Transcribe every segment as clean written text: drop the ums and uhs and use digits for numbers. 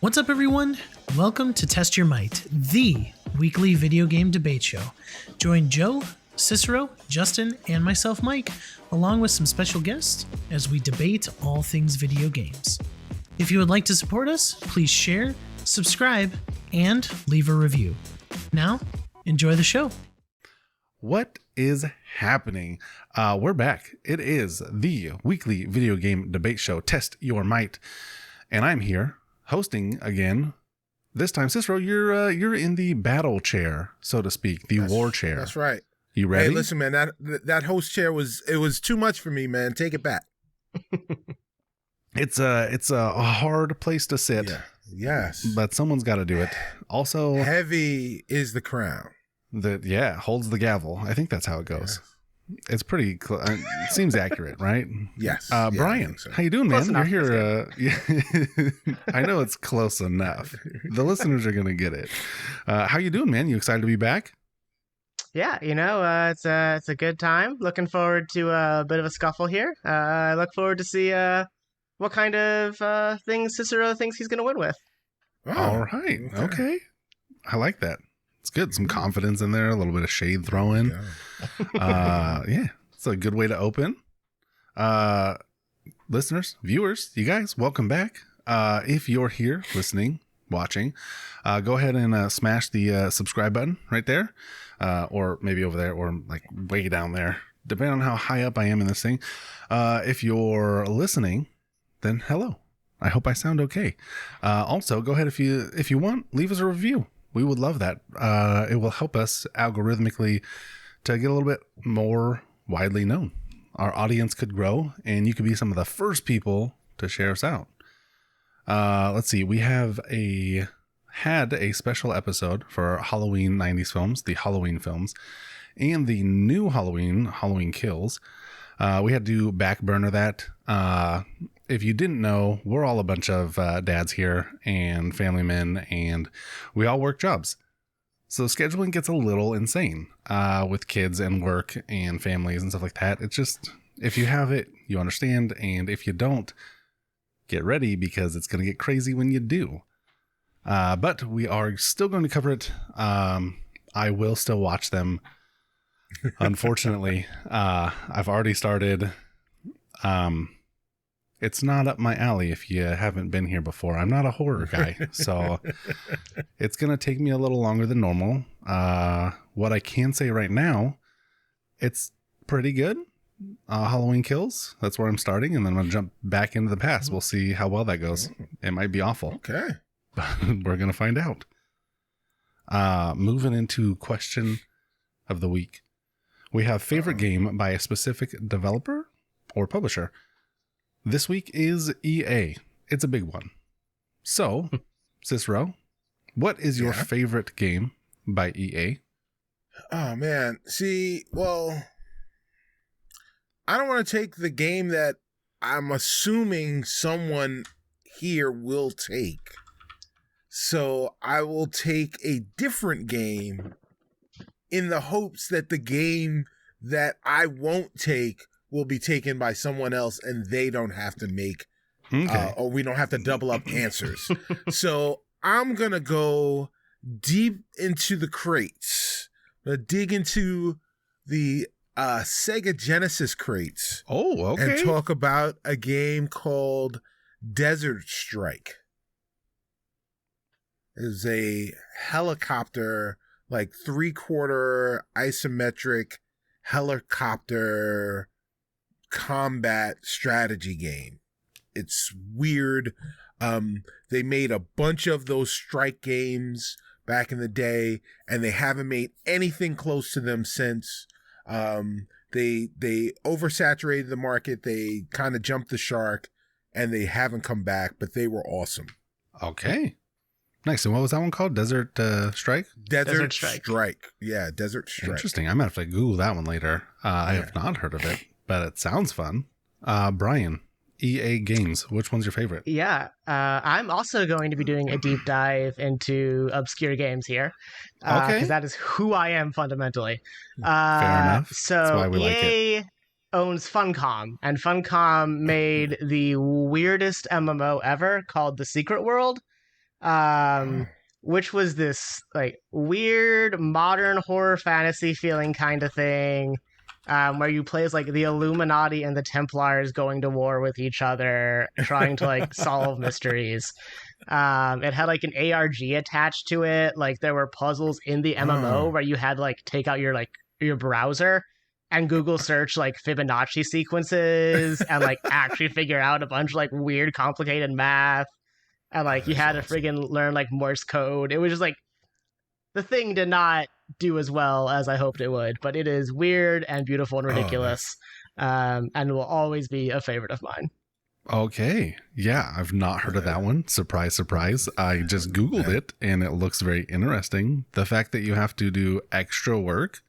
What's up, everyone? Welcome to Test Your Might, the weekly video game debate show. Join Joe, Cicero, Justin, and myself, Mike, along with some special guests as we debate all things video games. If you would like to support us, please share, subscribe, and leave a review. Now, enjoy the show. What is happening? We're back. It is the weekly video game debate show, Test Your Might, and I'm here hosting again. This time, Cicero, you're in the battle chair, so to speak, the war chair. That's right. You ready? Hey, listen, man, that host chair was too much for me, man. Take it back. It's a hard place to sit. Yeah. Yes. But someone's got to do it. Also, heavy is the crown. Holds the gavel. I think that's how it goes. Yeah. It's pretty it seems accurate, right? Yes. Brian, so. How you doing, Close man? enough. You're here. I know it's close enough. The listeners are gonna get it. How you doing, man? You excited to be back? Yeah, it's a good time. Looking forward to a bit of a scuffle here. I look forward to see what kind of things Cicero thinks he's going to win with. Oh, all right. Okay. I like that. It's good. Some confidence in there, a little bit of shade throw in. Yeah, it's a good way to open. Listeners, viewers, you guys, welcome back. If you're here listening, watching, go ahead and smash the subscribe button right there, or maybe over there, or like way down there, depending on how high up I am in this thing. If you're listening, then hello. I hope I sound okay. Also, go ahead if you want, leave us a review. We would love that. It will help us algorithmically to get a little bit more widely known. Our audience could grow, and you could be some of the first people to share us out. Let's see. We had a special episode for Halloween 90s films, the Halloween films, and the new Halloween Kills. We had to back burner that. If you didn't know, we're all a bunch of dads here and family men, and we all work jobs. So scheduling gets a little insane with kids and work and families and stuff like that. It's just, if you have it, you understand. And if you don't, get ready because it's going to get crazy when you do. But we are still going to cover it. I will still watch them. Unfortunately, I've already started. It's not up my alley if you haven't been here before. I'm not a horror guy, so it's going to take me a little longer than normal. What I can say right now, it's pretty good. Halloween Kills, that's where I'm starting, and then I'm going to jump back into the past. We'll see how well that goes. It might be awful. Okay. But we're going to find out. Moving into question of the week. We have favorite game by a specific developer or publisher. This week is EA. It's a big one. So, Cicero, what is your favorite game by EA? Oh, man. See, well, I don't want to take the game that I'm assuming someone here will take. So I will take a different game in the hopes that the game that I won't take will be taken by someone else and they don't have to make, or we don't have to double up answers. So I'm going to go deep into the crates. I'm going to dig into the Sega Genesis crates. Oh, okay. And talk about a game called Desert Strike. It's a helicopter, like 3/4 isometric helicopter combat strategy game. It's weird. They made a bunch of those strike games back in the day, and they haven't made anything close to them since. They oversaturated the market. They kind of jumped the shark, and they haven't come back, but they were awesome. Okay. Nice. And what was that one called? Desert Strike? Desert Strike. Yeah, Desert Strike. Interesting. I might have to Google that one later. I have not heard of it, but it sounds fun. Brian, EA games, which one's your favorite? Yeah, I'm also going to be doing a deep dive into obscure games here. Okay. Because that is who I am fundamentally. Fair enough. So That's why we like EA it. owns Funcom, and Funcom made the weirdest MMO ever called The Secret World. which was this like weird modern horror fantasy feeling kind of thing, where you play as like the Illuminati and the Templars going to war with each other, trying to like solve mysteries. It had like an ARG attached to it. Like there were puzzles in the MMO where you had to like take out your browser and Google search like Fibonacci sequences and like actually figure out a bunch of like weird complicated math. And like you had to friggin' learn like Morse code. It was just like the thing did not do as well as I hoped it would, but it is weird and beautiful and ridiculous, and will always be a favorite of mine. Okay. Yeah, I've not heard of that one. Surprise, surprise. I just Googled it and it looks very interesting. The fact that you have to do extra work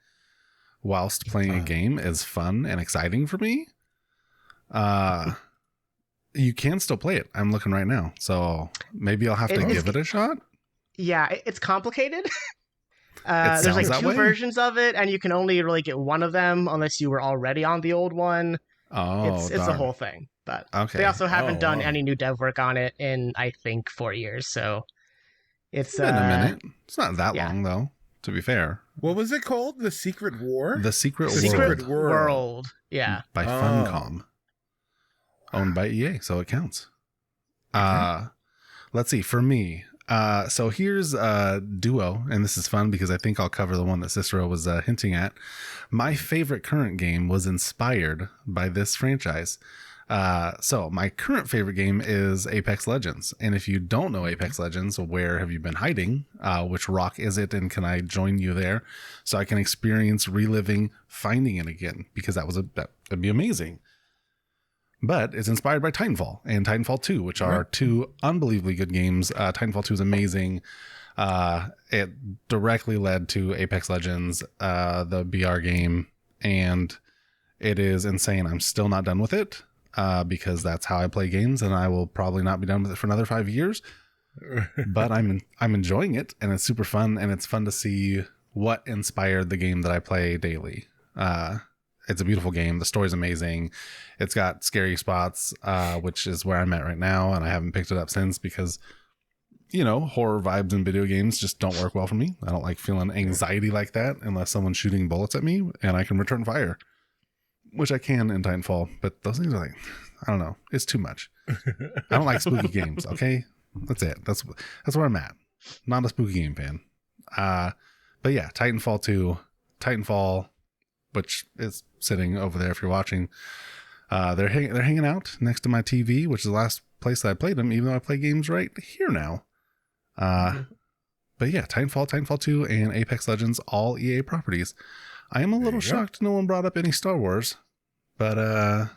whilst playing a game is fun and exciting for me. You can still play it. I'm looking right now. So maybe I'll have to give it a shot. Yeah, it's complicated. There's like two versions of it, and you can only really get one of them unless you were already on the old one. Oh, it's a whole thing. But they also haven't done any new dev work on it in, I think, 4 years. So it's been a minute. It's not that long, though, to be fair. What was it called? The Secret War? The Secret World. Yeah. By Funcom. Owned by EA, so it counts. Let's see. For me, so here's a duo, and this is fun because I think I'll cover the one that Cicero was hinting at. My favorite current game was inspired by this franchise. So my current favorite game is Apex Legends. And if you don't know Apex Legends, where have you been hiding? Which rock is it? And can I join you there so I can experience reliving, finding it again? Because that'd be amazing. But it's inspired by Titanfall and Titanfall 2, which are two unbelievably good games. Titanfall 2 is amazing. It directly led to Apex Legends, the BR game, and it is insane. I'm still not done with it because that's how I play games, and I will probably not be done with it for another 5 years. But I'm enjoying it, and it's super fun, and it's fun to see what inspired the game that I play daily. It's a beautiful game. The story's amazing. It's got scary spots, which is where I'm at right now, and I haven't picked it up since because, horror vibes in video games just don't work well for me. I don't like feeling anxiety like that unless someone's shooting bullets at me and I can return fire, which I can in Titanfall. But those things are like, I don't know. It's too much. I don't like spooky games. Okay, that's it. That's where I'm at. Not a spooky game fan. But yeah, Titanfall 2, Titanfall, which is sitting over there if you're watching. They're hanging out next to my TV, which is the last place that I played them, even though I play games right here now. But yeah, Titanfall 2, and Apex Legends, all EA properties. I am a little shocked no one brought up any Star Wars, but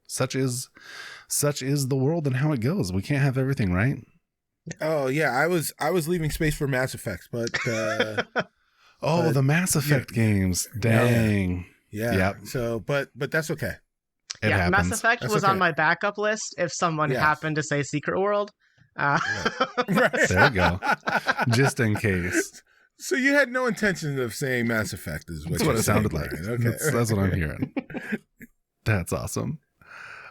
such is the world and how it goes. We can't have everything, right? Oh yeah, I was leaving space for Mass Effects, but the Mass Effect games. Dang. Yeah. Yep. So, but that's okay. It happens. Mass Effect was on my backup list if someone happened to say Secret World. Right. There you go. Just in case. So you had no intention of saying Mass Effect, is what that's what it sounded like. Right? Okay. That's what I'm hearing. That's awesome.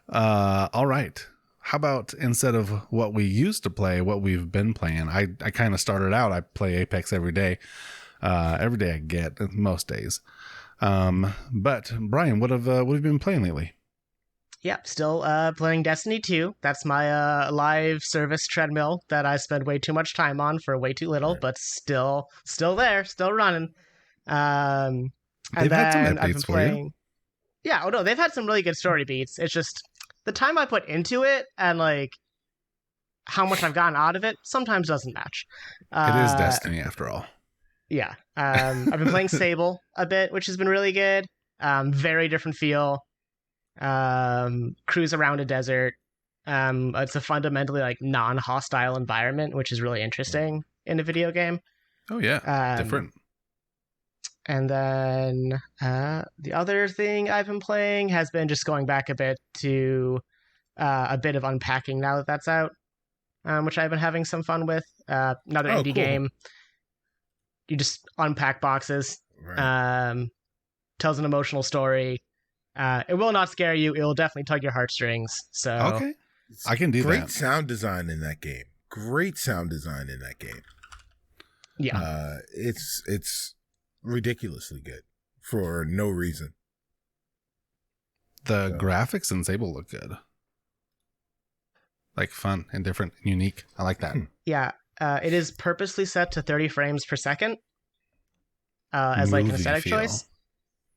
All right. How about instead of what we used to play, what we've been playing? I kind of started out, I play Apex every day. Every day I get, most days. But Brian, what have you been playing lately? Yeah, still playing Destiny 2. That's my live service treadmill that I spend way too much time on for way too little, but still there, still running. They've had some updates for you. Yeah, no, they've had some really good story beats. It's just the time I put into it and like how much I've gotten out of it sometimes doesn't match. It is Destiny after all. Yeah. I've been playing Sable a bit, which has been really good. Very different feel. Cruise around a desert. It's a fundamentally like non-hostile environment, which is really interesting in a video game. Oh yeah, different. And then the other thing I've been playing has been just going back a bit to a bit of unpacking now that that's out, which I've been having some fun with. Another indie game. You just unpack boxes. Right. Tells an emotional story. It will not scare you. It will definitely tug your heartstrings. So okay, I can do great that. Sound design in that game. great sound design in that game. Yeah. It's ridiculously good for no reason. The graphics in Sable look good. Like fun and different and unique. I like that. Yeah. It is purposely set to 30 frames per second as like an Movie aesthetic feel. choice.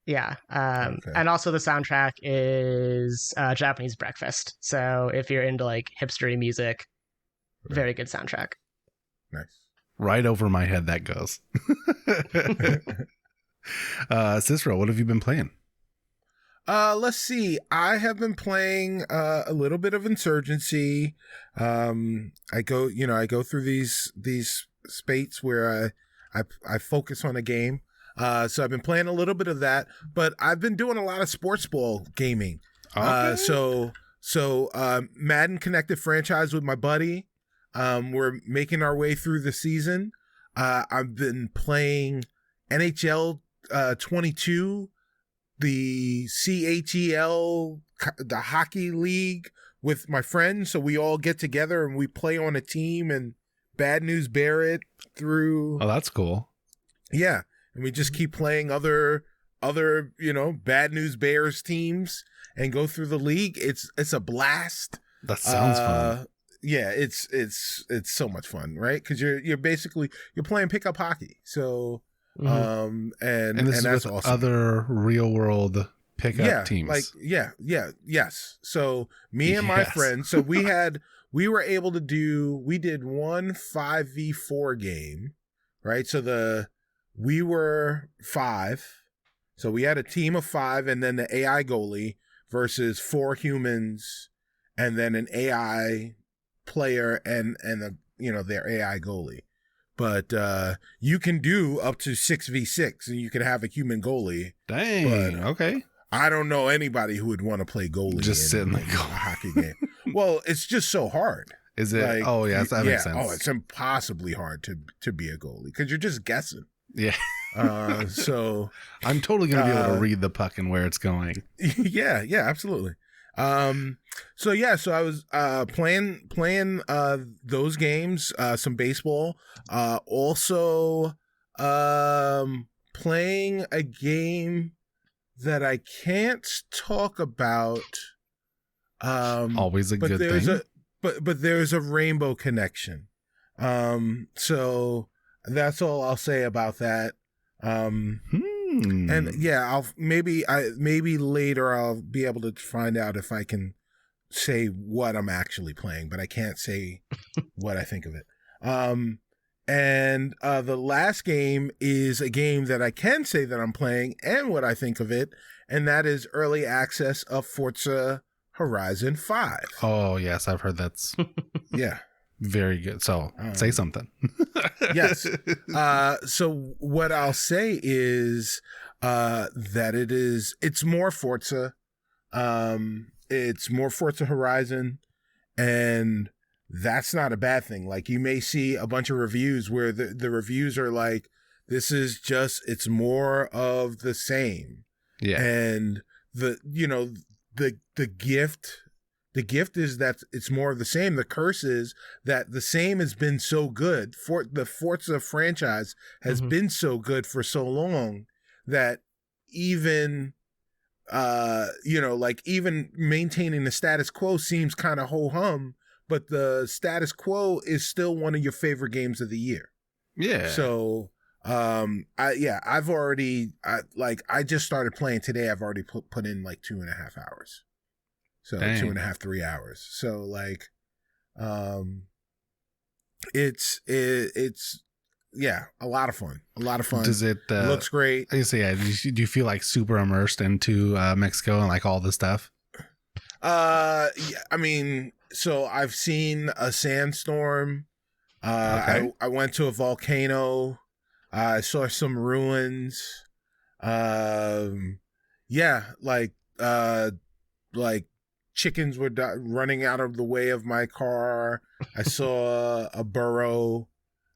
Yeah. Okay. And also the soundtrack is Japanese breakfast. So if you're into like hipstery music, very good soundtrack. Nice. Right over my head that goes. Cicero, what have you been playing? Let's see. I have been playing a little bit of Insurgency. I go through these spates where I focus on a game. So I've been playing a little bit of that, but I've been doing a lot of sports ball gaming. Okay. So Madden connected franchise with my buddy. We're making our way through the season. I've been playing NHL 22, the CHEL, the hockey league with my friends. So we all get together and we play on a team and Bad News Barrett through. Oh, that's cool. Yeah. And we just keep playing other Bad News Bears teams and go through the league. It's a blast. That sounds fun. Yeah, it's so much fun, right? Because you're basically playing pickup hockey. So and this is that's with awesome. other real world pickup teams. Like yes. So me and my friends, so we did one 5v4 game, right? So we were 5. So we had a team of 5 and then the AI goalie versus 4 humans and then an AI player and their AI goalie. But you can do up to 6v6 and you can have a human goalie. Dang. Okay. I don't know anybody who would want to play goalie Just sit in the a hockey game. Well, it's just so hard. Is it? Like, Oh, yes, that makes sense. Oh, it's impossibly hard to be a goalie because you're just guessing. Yeah. So I'm totally going to be able to read the puck and where it's going. Yeah, absolutely. So I was playing those games, some baseball, also playing a game that I can't talk about. Always a good thing. But there's a rainbow connection. So that's all I'll say about that. And yeah, I'll maybe later I'll be able to find out if I can say what I'm actually playing, but I can't say what I think of it. And the last game is a game that I can say that I'm playing and what I think of it, and that is early access of Forza Horizon 5. Oh, yes, I've heard that's Yeah. very good. So say something. Yes. So what I'll say is that it's more Forza. It's more Forza Horizon, and that's not a bad thing. Like, you may see a bunch of reviews where the reviews are like, it's more of the same. Yeah. And the gift is that it's more of the same. The curse is that the same has been so good. The Forza franchise has been so good for so long that even even maintaining the status quo seems kind of ho-hum, but the status quo is still one of your favorite games of the year. Yeah. So I've already I just started playing today. I've already put in like 2.5 hours. So Dang. 2.5, 3 hours. So like, it's a lot of fun. A lot of fun. Does it looks great? I say, yeah. Do you feel like super immersed into Mexico and like all the stuff? Yeah, I mean, so I've seen a sandstorm. Okay. I went to a volcano. I saw some ruins. Yeah, like chickens were running out of the way of my car. I saw a burrow.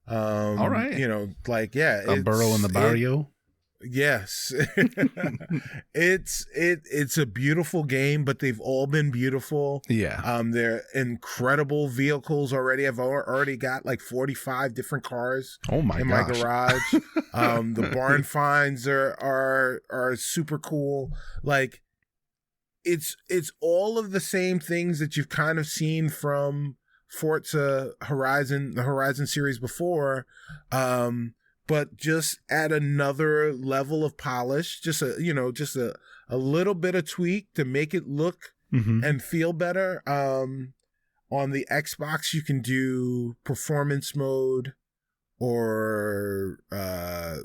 All right. You know, like, yeah. A burrow in the barrio. Yes. It's a beautiful game, but they've all been beautiful. Yeah. They're incredible vehicles already. I've already got like 45 different cars Oh my in gosh. my garage. The barn finds are super cool. Like it's all of the same things that you've kind of seen from Forza Horizon, the Horizon series before. But just add another level of polish, just a little bit of tweak to make it look and feel better. On the Xbox, you can do performance mode or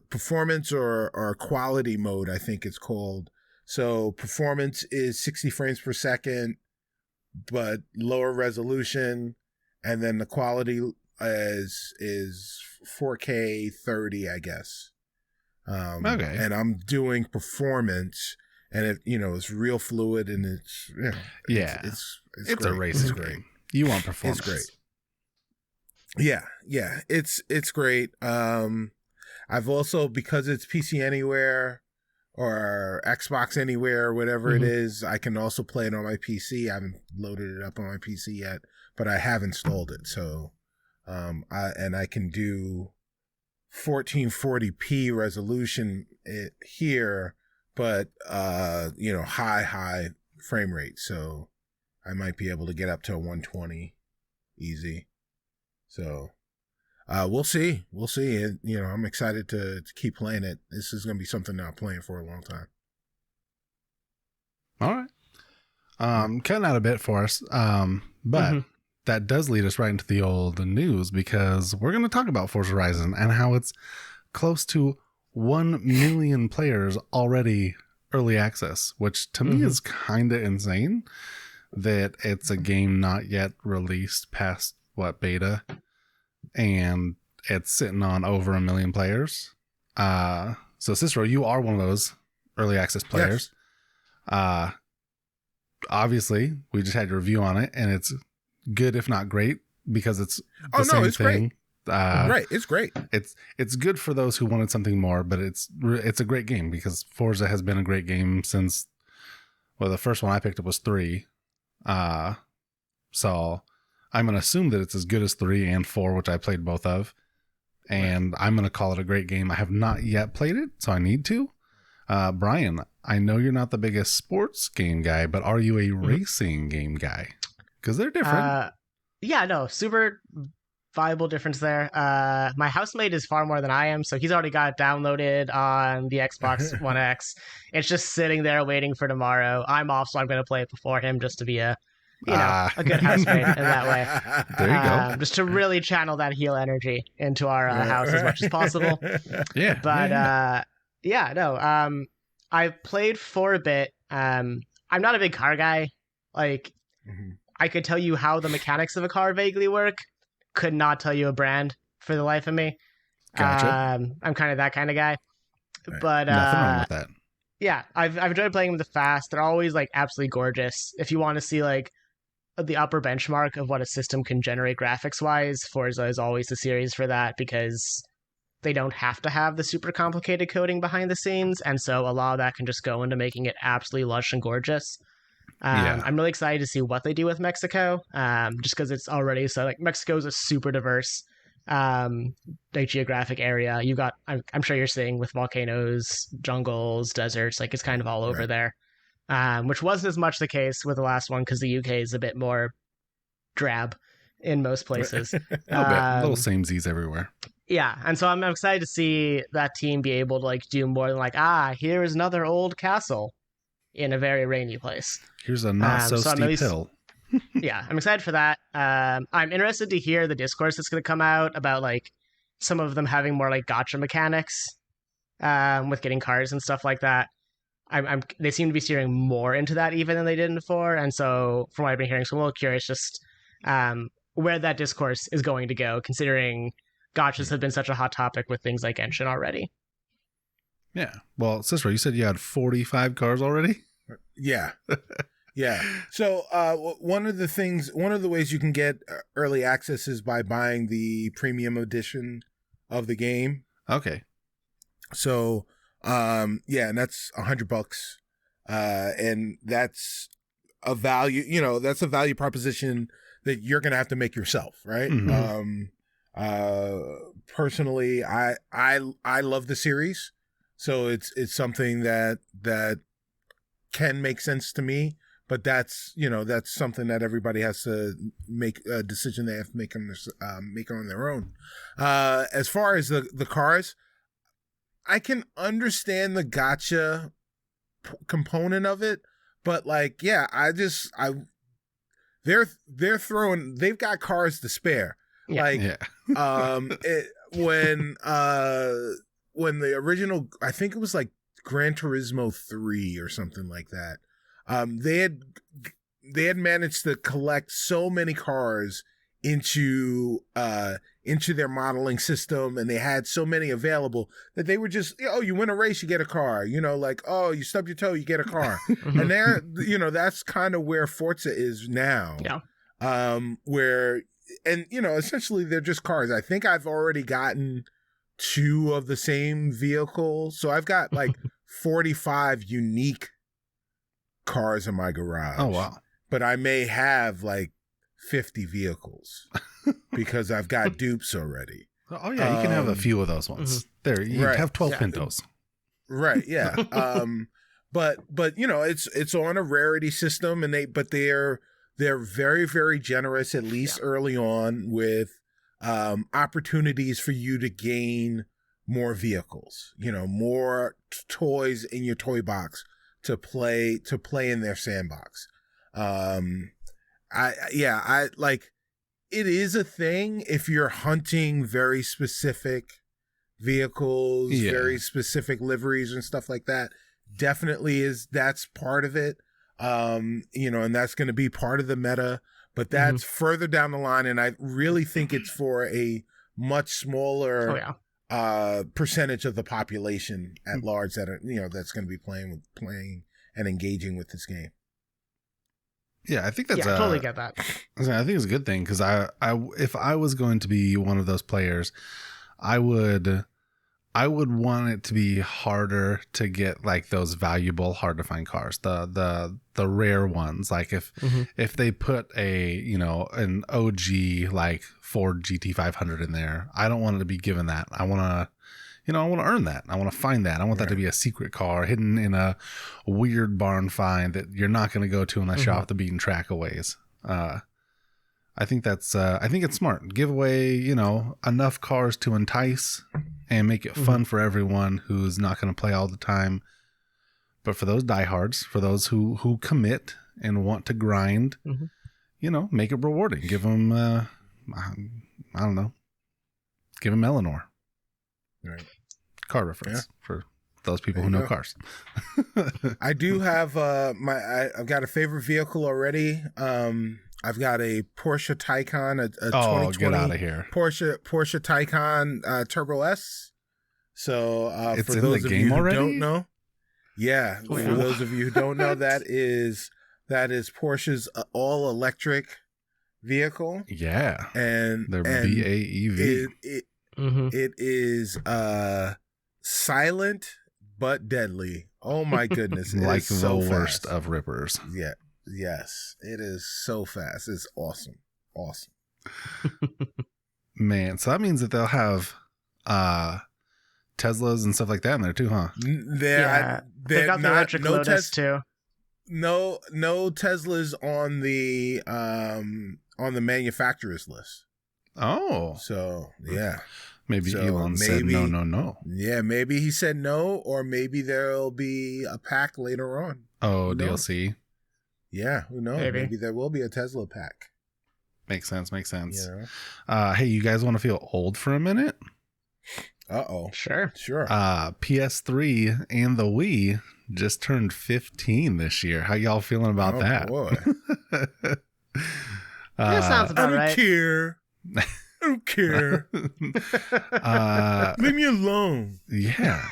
performance or quality mode, I think it's called. So performance is 60 frames per second, but lower resolution, and then the quality is 4K 30, I guess. Okay. And I'm doing performance, and it's real fluid, and it's it's great. a racing It's great. game. You want performance. It's great. Yeah, it's great. I've also, because it's PC Anywhere or Xbox Anywhere, whatever it is, I can also play it on my PC. I haven't loaded it up on my PC yet, but I have installed it. So I can do 1440p resolution here, but high frame rate. So I might be able to get up to a 120 easy. So we'll see. And, I'm excited to keep playing it. This is going to be something that I'm playing for a long time. All right. Cutting out a bit for us. But that does lead us right into the news, because we're going to talk about Forza Horizon and how it's close to 1 million players already early access, which to me is kind of insane that it's a game not yet released past beta, and it's sitting on over 1 million players. So Cicero, you are one of those early access players. Yes. Obviously we just had your review on it, and it's good, if not great, because it's the same thing. Right, it's great. It's good for those who wanted something more, but it's a great game, because Forza has been a great game since, the first one I picked up was 3. So I'm going to assume that it's as good as 3 and 4, which I played both of, and I'm going to call it a great game. I have not yet played it, so I need to. Brian, I know you're not the biggest sports game guy, but are you a racing game guy? Because they're different. Yeah, no, super viable difference there. My housemate is far more than I am, so he's already got it downloaded on the Xbox One X. It's just sitting there waiting for tomorrow. I'm off, so I'm going to play it before him, just to be a good housemate in that way. There you go. Just to really channel that heel energy into our house as much as possible. Yeah. But I played for a bit. I'm not a big car guy. Like, I could tell you how the mechanics of a car vaguely work. Could not tell you a brand for the life of me. Gotcha. I'm kind of that kind of guy. Right. But Nothing wrong with that. Yeah, I've enjoyed playing them the fast. They're always like absolutely gorgeous. If you want to see like the upper benchmark of what a system can generate graphics wise, Forza is always the series for that, because they don't have to have the super complicated coding behind the scenes, and so a lot of that can just go into making it absolutely lush and gorgeous. I'm really excited to see what they do with Mexico, just because it's already so like Mexico is a super diverse geographic area. You got, I'm sure you're seeing, with volcanoes, jungles, deserts, like it's kind of all over there, which wasn't as much the case with the last one, because the UK is a bit more drab in most places. Little samesies everywhere. Yeah, and so I'm excited to see that team be able to like do more than like, here is another old castle in a very rainy place. Here's a not so steep hill. Yeah, I'm excited for that. I'm interested to hear the discourse that's going to come out about like some of them having more like gotcha mechanics with getting cars and stuff like that. They seem to be steering more into that even than they did before, and so from what I've been hearing, so I'm a little curious just where that discourse is going to go, considering gotchas have been such a hot topic with things like Genshin already. Yeah. Well, Cicero, you said you had 45 cars already? Yeah. Yeah. So one of the ways you can get early access is by buying the premium edition of the game. Okay. So Yeah, and that's $100. And that's a value, that's a value proposition that you're going to have to make yourself. Right. Mhm. Personally, I love the series. So it's something that can make sense to me, but that's something that everybody has to make a decision they have to make on their own. As far as the cars, I can understand the gotcha component of it, but like, yeah, they've got cars to spare. Yeah. Like, Yeah. when the original, I think it was like Gran Turismo 3 or something like that. They had managed to collect so many cars into their modeling system, and they had so many available that they were just, you win a race, you get a car, like, oh, you stub your toe, you get a car. And that's kind of where Forza is now. Yeah. Where, and essentially they're just cars. I think I've already gotten 2 of the same vehicle, so I've got like 45 unique cars in my garage. Oh wow. But I may have like 50 vehicles because I've got dupes already. Oh yeah, you can have a few of those ones. There, you Right. have 12 Yeah. Pintos. Right, yeah. But it's on a rarity system, and they're very, very generous, at least early on, with opportunities for you to gain more vehicles, more toys in your toy box to play in their sandbox. I like, it is a thing if you're hunting very specific vehicles, very specific liveries and stuff like that. Definitely that's part of it. And that's going to be part of the meta, but that's further down the line. And I really think it's for a much smaller percentage of the population at large that are, that's going to be playing and engaging with this game. Yeah, I think that's I totally get that. I think it's a good thing, because I if I was going to be one of those players, I would want it to be harder to get like those valuable, hard to find cars, the rare ones. Like if they put an OG like Ford GT500 in there, I don't want it to be given that. I want to earn that. I want to find that. I want that to be a secret car hidden in a weird barn find that you're not going to go to unless you're off the beaten track a ways. I think it's smart. Give away, enough cars to entice and make it fun for everyone who's not going to play all the time. But for those diehards, for those who commit and want to grind, make it rewarding. Give them, I don't know, give them Eleanor. Right. Car reference for those people who know cars. I do have I've got a favorite vehicle already. I've got a Porsche Taycan, a 2020 get out of here. Porsche Taycan Turbo S. So it's for in those the of game you who already? don't know, for those of you who don't know, that is Porsche's all electric vehicle. Yeah, and they're and BAEV. It is silent but deadly. Oh my goodness! Like the so worst fast. of rippers. Yeah. Yes, it is so fast. It's awesome. Man, so that means that they'll have Teslas and stuff like that in there too, huh? They've got the electric Lotus too. No Teslas on the manufacturer's list. Oh, so yeah. Maybe Elon said no. Yeah, maybe he said no, or maybe there'll be a pack later on. Oh, DLC. Yeah, who knows? Maybe there will be a Tesla pack. Makes sense. Yeah. Hey, you guys want to feel old for a minute? Uh-oh. Sure. PS3 and the Wii just turned 15 this year. How y'all feeling about that? Boy. That sounds about right. I don't care. Leave me alone. Yeah.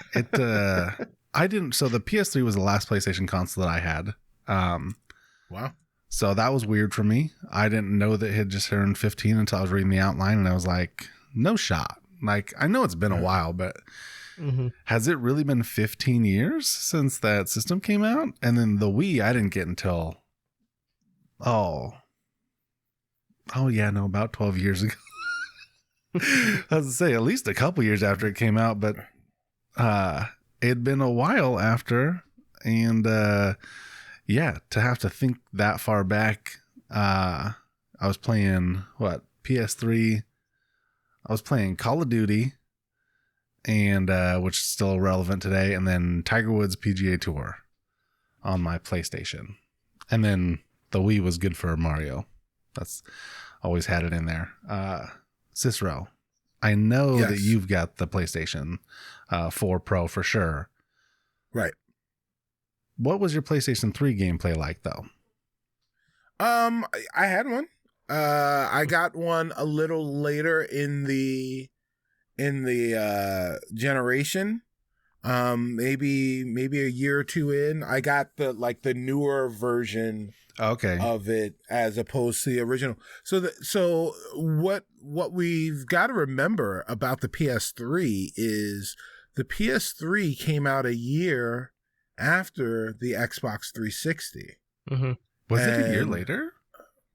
I didn't. So the PS3 was the last PlayStation console that I had. Wow. So that was weird for me. I didn't know that it had just turned 15 until I was reading the outline, and I was like, no shot. Like, I know it's been a while, but Has it really been 15 years since that system came out? And then the Wii, I didn't get until, about 12 years ago. I was to say, at least a couple years after it came out, but it'd been a while after. And to have to think that far back, I was playing, PS3? I was playing Call of Duty, and which is still relevant today, and then Tiger Woods PGA Tour on my PlayStation. And then the Wii was good for Mario. That's always had it in there. Cicero, I know that you've got the PlayStation 4 Pro for sure. Right. What was your PlayStation 3 gameplay like, though? I had one. I got one a little later in the generation. Maybe a year or two in. I got the newer version of it as opposed to the original. So what we've got to remember about the PS3 is the PS3 came out a year after the Xbox 360. Mm-hmm. Was it a year later?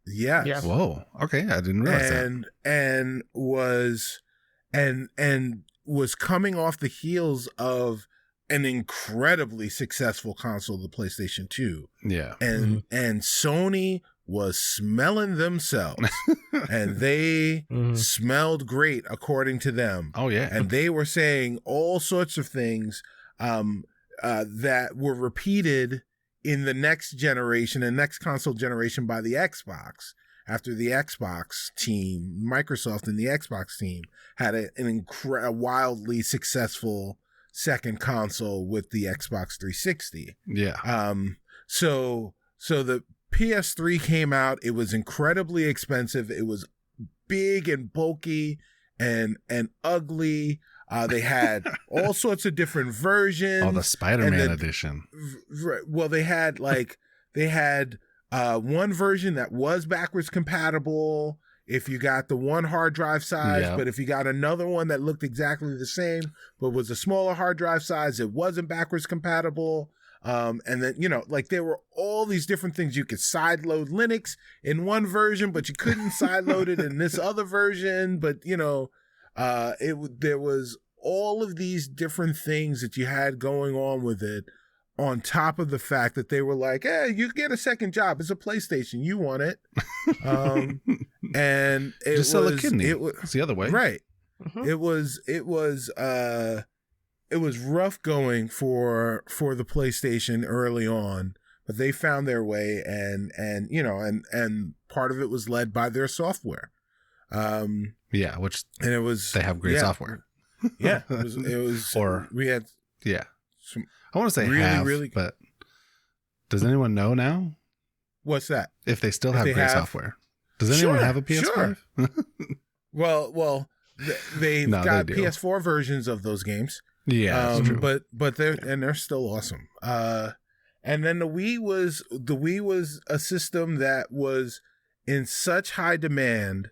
Yes. Yeah. Whoa. Okay, I didn't realize that. And was coming off the heels of an incredibly successful console, the PlayStation 2. Yeah. And Sony was smelling themselves and they smelled great according to them. Oh yeah. And they were saying all sorts of things that were repeated in the next generation and next console generation by the Xbox. After the Xbox team, Microsoft and the Xbox team had a wildly successful second console with the Xbox 360. Yeah. So the PS3 came out. It was incredibly expensive. It was big and bulky and ugly. They had all sorts of different versions. Oh, the Spider-Man edition. Well, they had one version that was backwards compatible if you got the one hard drive size, but if you got another one that looked exactly the same but was a smaller hard drive size, it wasn't backwards compatible. And then, there were all these different things. You could sideload Linux in one version, but you couldn't sideload it in this other version. But, there was all of these different things that you had going on with it, on top of the fact that they were like, hey, you get a second job. It's a PlayStation. You want it. And it just sell a kidney. It's the other way. Right. Mm-hmm. It was rough going for the PlayStation early on, but they found their way and part of it was led by their software. Which it was, they have great software. Yeah. It was or we had some I want to say really, but does anyone know now? What's that? If they still have great software. Does anyone have a PS5? Sure. Well, they've got PS4 versions of those games. Yeah, that's true. But they're still awesome. And then the Wii was a system that was in such high demand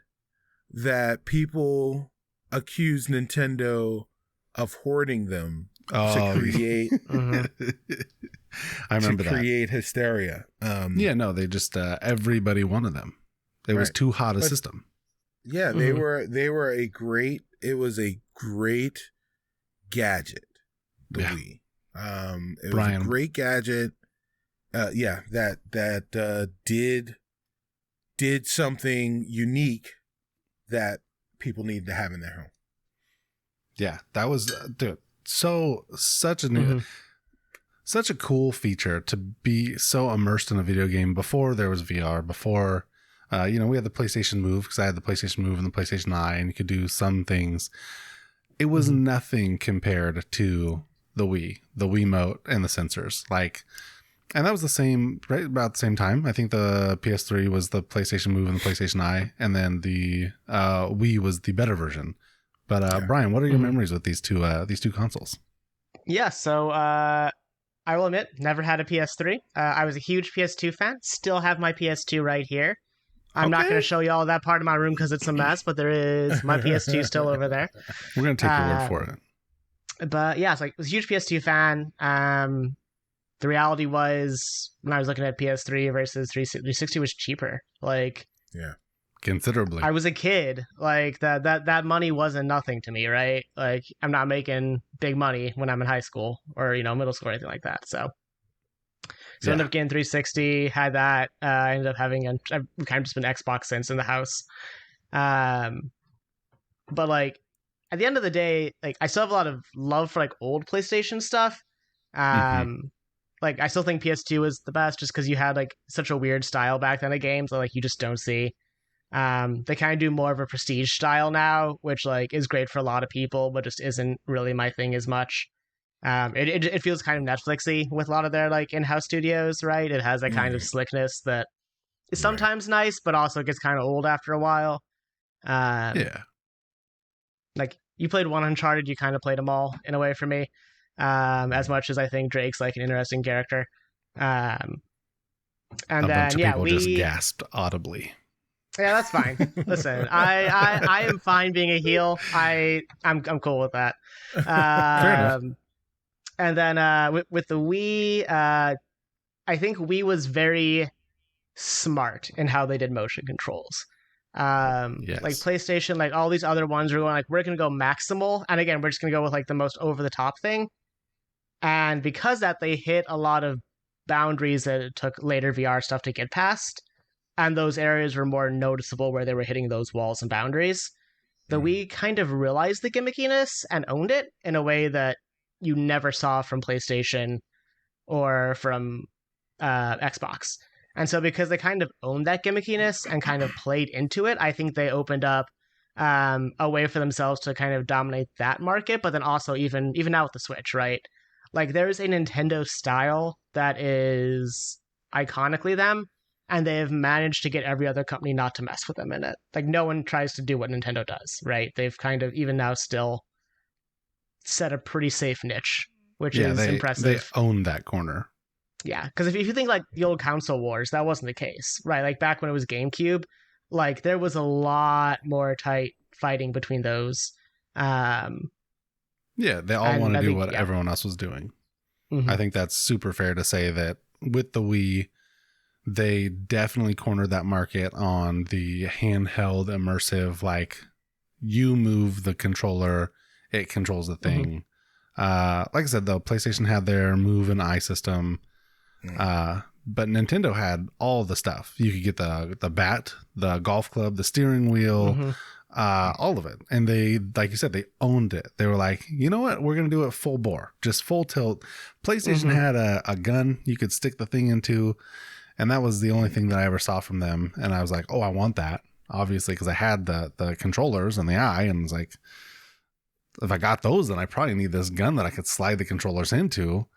that people accused Nintendo of hoarding them to create I remember that. Create hysteria. They just everybody wanted them. It was too hot a system. Yeah, they were a great gadget. The Wii. It was a great gadget. That did something unique that people need to have in their home. Yeah, that was such a cool feature to be so immersed in a video game before there was VR, before we had the PlayStation Move, because I had the PlayStation Move and the PlayStation Eye, and you could do some things. It was nothing compared to the Wii, the Wiimote, and the sensors. And that was the same, right about the same time. I think the PS3 was the PlayStation Move and the PlayStation Eye, and then the Wii was the better version. But Brian, what are your memories with these two consoles? Yeah, so I will admit, never had a PS3. I was a huge PS2 fan. Still have my PS2 right here. I'm not going to show you all that part of my room because it's a mess, but there is my PS2 still over there. We're going to take your word for it. But yeah, so like, I was a huge PS2 fan. The reality was when I was looking at PS3 versus 360 was cheaper. Like, Yeah. Considerably. I was a kid. Like that money wasn't nothing to me, right? Like I'm not making big money when I'm in high school or middle school or anything like that. So I ended up getting 360. Had that. I ended up having I've kind of just been Xbox since in the house. But like at the end of the day, like I still have a lot of love for like old PlayStation stuff. Like I still think PS2 was the best just because you had like such a weird style back then of games that like you just don't see. They kind of do more of a prestige style now, which like is great for a lot of people, but just isn't really my thing as much. It feels kind of Netflixy with a lot of their like in-house studios, right? It has that kind of slickness that is sometimes nice, but also gets kind of old after a while. Yeah. Like you played one Uncharted, you kind of played them all in a way for me. As much as I think Drake's like an interesting character. And A then bunch of yeah, people just gasped audibly. Yeah, that's fine. Listen, I am fine being a heel. I'm cool with that. Fair enough. And then with the Wii, I think Wii was very smart in how they did motion controls. Yes. Like PlayStation, like all these other ones are going like we're gonna go maximal, and again we're just gonna go with like the most over the top thing. And because that they hit a lot of boundaries that it took later VR stuff to get past. And those areas were more noticeable where they were hitting those walls and boundaries. The Wii kind of realized the gimmickiness and owned it in a way that you never saw from PlayStation or from Xbox. And so because they kind of owned that gimmickiness and kind of played into it, I think they opened up a way for themselves to kind of dominate that market, but then also even now with the Switch, right? Like there's a Nintendo style that is iconically them, and they've managed to get every other company not to mess with them in it. Like no one tries to do what Nintendo does, right? They've kind of even now still set a pretty safe niche, which is impressive. They own that corner. Yeah, because if you think like the old console wars, that wasn't the case, right? Like back when it was GameCube, like there was a lot more tight fighting between those. Yeah, they all want to do what everyone else was doing. Mm-hmm. I think that's super fair to say that with the Wii, they definitely cornered that market on the handheld immersive, like you move the controller, it controls the thing. Mm-hmm. Like I said, though, PlayStation had their Move and Eye system, but Nintendo had all the stuff. You could get the bat, the golf club, the steering wheel, all of it. And they, like you said, they owned it. They were like, you know what? We're going to do it full bore, just full tilt. PlayStation had a gun you could stick the thing into. And that was the only thing that I ever saw from them. And I was like, oh, I want that, obviously, because I had the controllers and the eye. And I was like, if I got those, then I probably need this gun that I could slide the controllers into.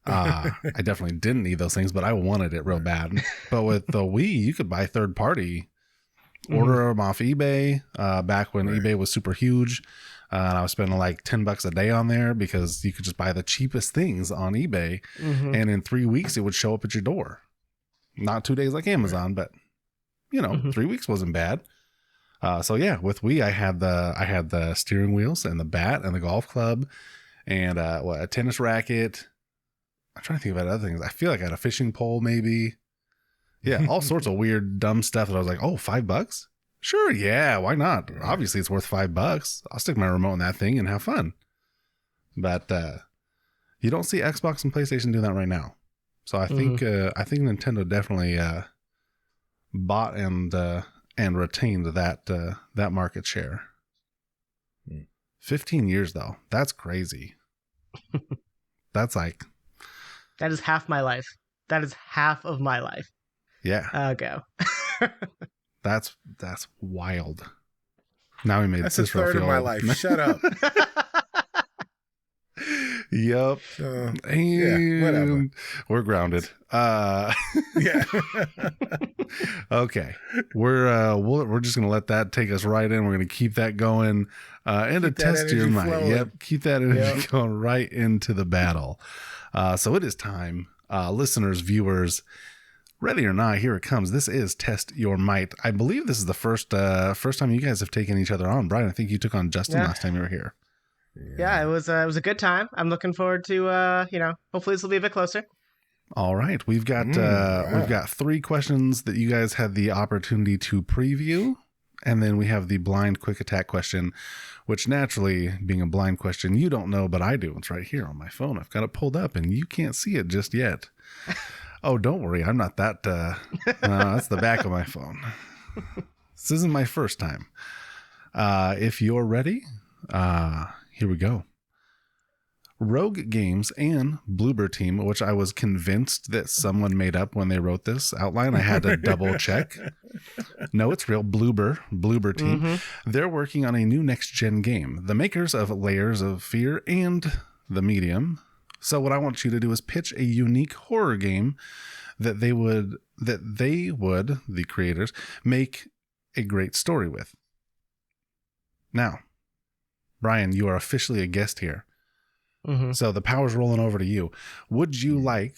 I definitely didn't need those things, but I wanted it real bad. But with the Wii, you could buy third party, order them off eBay, back when eBay was super huge. And I was spending like $10 a day on there because you could just buy the cheapest things on eBay. And in 3 weeks, it would show up at your door. Not 2 days like Amazon, but 3 weeks wasn't bad. So yeah, with Wii, I had the steering wheels and the bat and the golf club and a tennis racket. I'm trying to think about other things. I feel like I had a fishing pole, maybe. Yeah, all sorts of weird, dumb stuff that I was like, oh, $5? Sure, yeah, why not? Obviously, it's worth $5. I'll stick my remote in that thing and have fun. But you don't see Xbox and PlayStation doing that right now. So I think Nintendo definitely bought and retained that market share. 15 years though, that's crazy. That is half my life. That is half of my life. Yeah. Go. That's wild. Now we made that's a third of my life. Shut up. Yep. Yeah, whatever. We're grounded. Yeah. Okay. We're just gonna let that take us right in. We're gonna keep that going. And to test your mind. Flowing. Yep. Keep that energy going right into the battle. So it is time. Listeners, viewers, ready or not, here it comes. This is Test Your Might. I believe this is the first time you guys have taken each other on. Brian, I think you took on Justin last time you were here. Yeah, it was a good time. I'm looking forward to hopefully this will be a bit closer. All right, we've got we've got 3 questions that you guys had the opportunity to preview, and then we have the blind quick attack question, which naturally, being a blind question, you don't know, but I do. It's right here on my phone. I've got it pulled up, and you can't see it just yet. Oh, don't worry, I'm not that. No, that's the back of my phone. This isn't my first time. If you're ready, here we go. Rogue Games and Bloober Team, which I was convinced that someone made up when they wrote this outline. I had to double check. No, it's real. Bloober Team. Mm-hmm. They're working on a new next-gen game. The makers of Layers of Fear and The Medium. So what I want you to do is pitch a unique horror game that they would, the creators, make a great story with. Now, Brian, you are officially a guest here. Mm-hmm. So the power's rolling over to you. Would you like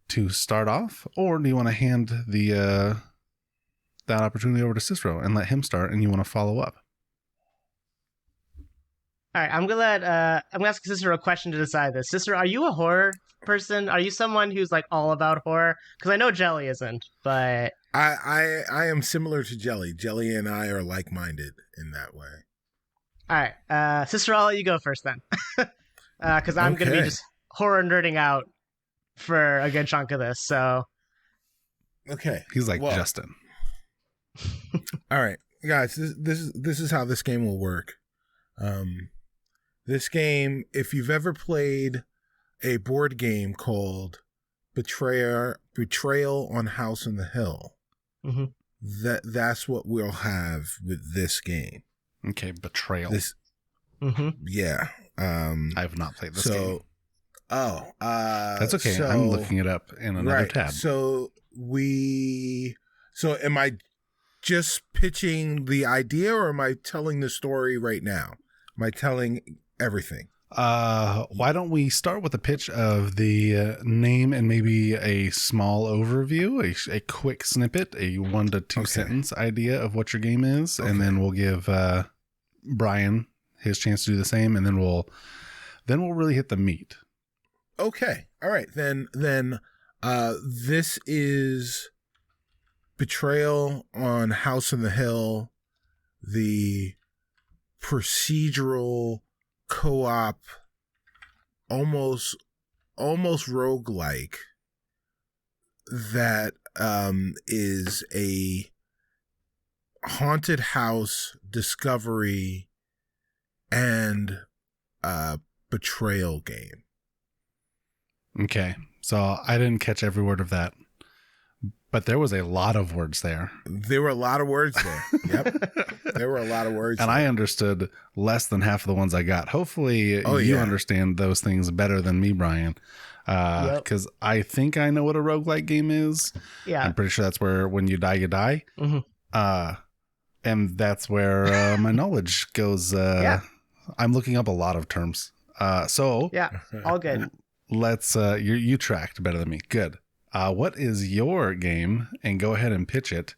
to start off, or do you want to hand that opportunity over to Cicero and let him start, and you want to follow up? All right, I'm gonna ask Cicero a question to decide this. Cicero, are you a horror person? Are you someone who's like all about horror? Because I know Jelly isn't, but I am similar to Jelly. Jelly and I are like-minded in that way. All right, Cicero, I'll let you go first then. Because I'm going to be just horror nerding out for a good chunk of this. So, okay, he's like Justin. All right, guys, this is how this game will work. This game, if you've ever played a board game called Betrayal on House on the Hill, mm-hmm. that's what we'll have with this game. Okay, Betrayal. Mm-hmm. Yeah. I have not played this game. That's okay. So, I'm looking it up in another tab. So am I just pitching the idea, or am I telling the story right now? Am I telling everything? Why don't we start with a pitch of the name and maybe a small overview, a quick snippet, a 1 to 2 sentence idea of what your game is, and then we'll give Brian his chance to do the same, and then we'll really hit the meat. Okay. All right. Then this is Betrayal on House on the Hill, the procedural co-op, almost roguelike that is a haunted house discovery and betrayal game. Okay, so I didn't catch every word of that, but there was a lot of words there. There were a lot of words there. Yep, there were a lot of words. And there. I understood less than half of the ones I got. Hopefully, you understand those things better than me, Brian. Because I think I know what a roguelike game is. Yeah, I'm pretty sure that's where when you die, you die. Mm-hmm. And that's where my knowledge goes. I'm looking up a lot of terms. Yeah, all good. Let's you tracked better than me. Good. What is your game? And go ahead and pitch it.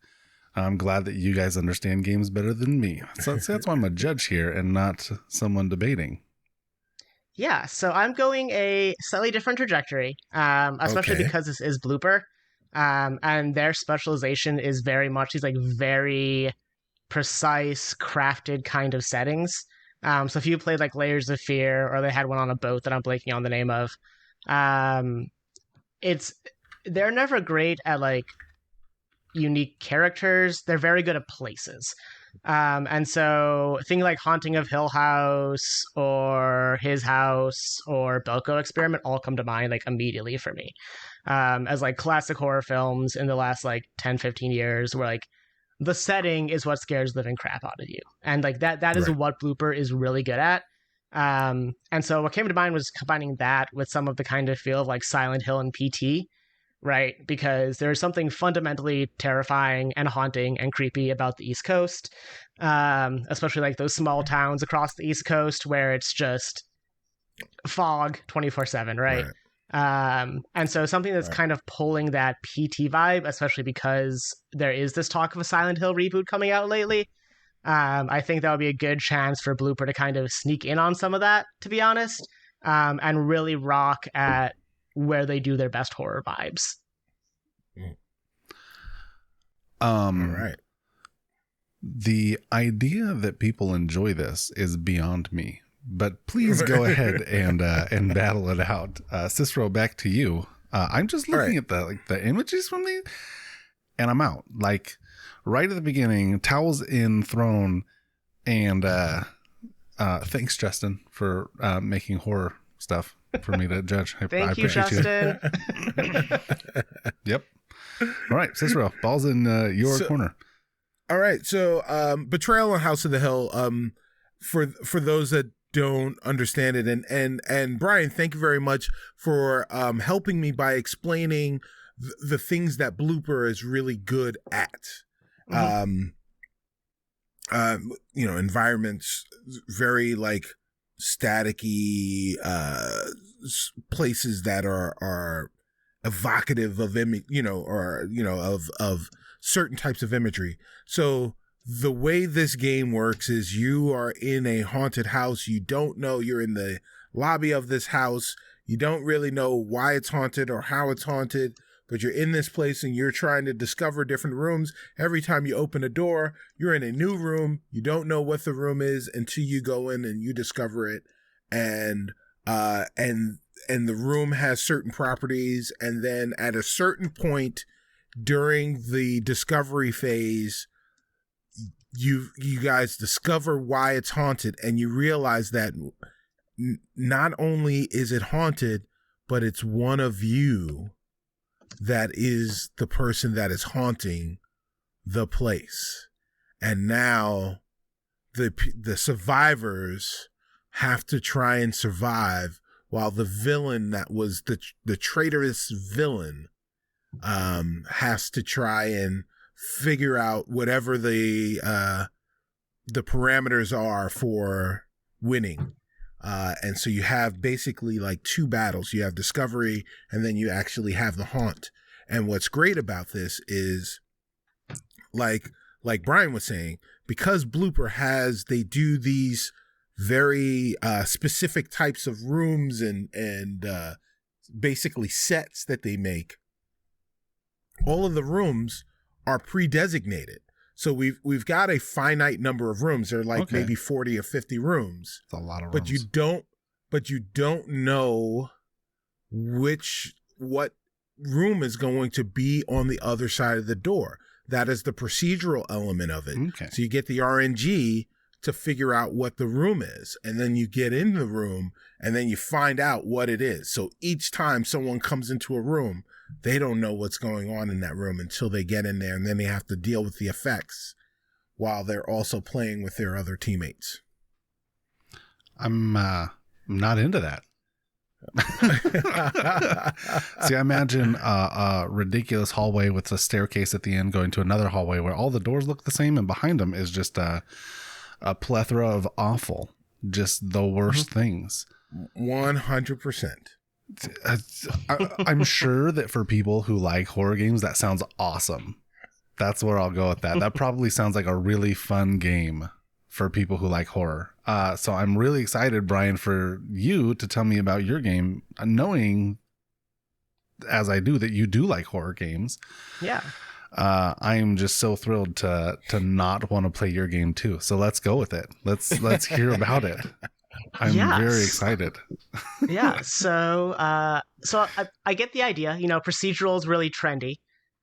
I'm glad that you guys understand games better than me. So that's why I'm a judge here and not someone debating. Yeah, so I'm going a slightly different trajectory, especially because this is Bloober, and their specialization is very much these like very precise, crafted kind of settings. So if you played like Layers of Fear, or they had one on a boat that I'm blanking on the name of, they're never great at like unique characters. They're very good at places. And so things like Haunting of Hill House or His House or Belko Experiment all come to mind like immediately for me, as like classic horror films in the last like 10-15 years where like the setting is what scares the living crap out of you. And like that is what Bloober is really good at. And so what came to mind was combining that with some of the kind of feel of like Silent Hill and PT, right? Because there's something fundamentally terrifying and haunting and creepy about the East Coast, especially like those small towns across the East Coast where it's just fog 24/7, right? And so something that's kind of pulling that PT vibe, especially because there is this talk of a Silent Hill reboot coming out lately. I think that would be a good chance for Blooper to kind of sneak in on some of that, to be honest, and really rock at where they do their best horror vibes. All right. The idea that people enjoy this is beyond me, but please go ahead and battle it out. Cicero, back to you. I'm just looking at the images from the, and I'm out. Like right at the beginning, towels in throne, and thanks, Justin, for making horror stuff for me to judge. I Thank you, appreciate Justin. Yep. All right, Cicero, ball's in your corner. All right, so Betrayal on House of the Hill. For those that don't understand it, and Brian, thank you very much for helping me by explaining the things that Blooper is really good at. Environments, very like staticky, places that are evocative of of certain types of imagery. So the way this game works is you are in a haunted house. You don't know, you're in the lobby of this house. You don't really know why it's haunted or how it's haunted, but you're in this place and you're trying to discover different rooms. Every time you open a door, you're in a new room. You don't know what the room is until you go in and you discover it. And the room has certain properties. And then at a certain point during the discovery phase, you guys discover why it's haunted, and you realize that not only is it haunted, but it's one of you that is the person that is haunting the place. And now the survivors have to try and survive, while the villain that was the traitorous villain has to try and figure out whatever the parameters are for winning. And so you have basically like two battles. You have discovery, and then you actually have the haunt. And what's great about this is, like Brian was saying, because Blooper they do these very specific types of rooms and basically sets that they make. All of the rooms are pre-designated. So we've got a finite number of rooms. They're like maybe 40 or 50 rooms. It's a lot of rooms. But you don't know what room is going to be on the other side of the door. That is the procedural element of it. Okay. So you get the RNG to figure out what the room is, and then you get in the room and then you find out what it is. So each time someone comes into a room, they don't know what's going on in that room until they get in there, and then they have to deal with the effects while they're also playing with their other teammates. I'm not into that. See, I imagine a ridiculous hallway with a staircase at the end going to another hallway where all the doors look the same, and behind them is just a plethora of awful, just the worst things. 100%. I'm sure that for people who like horror games, that sounds awesome. That's where I'll go with that. That probably sounds like a really fun game for people who like horror. So I'm really excited, Brian, for you to tell me about your game, knowing as I do that you do like horror games. Yeah. I am just so thrilled to not want to play your game too. So let's go with it. Let's hear about it. I'm very excited. Yeah. So I get the idea. Procedural is really trendy.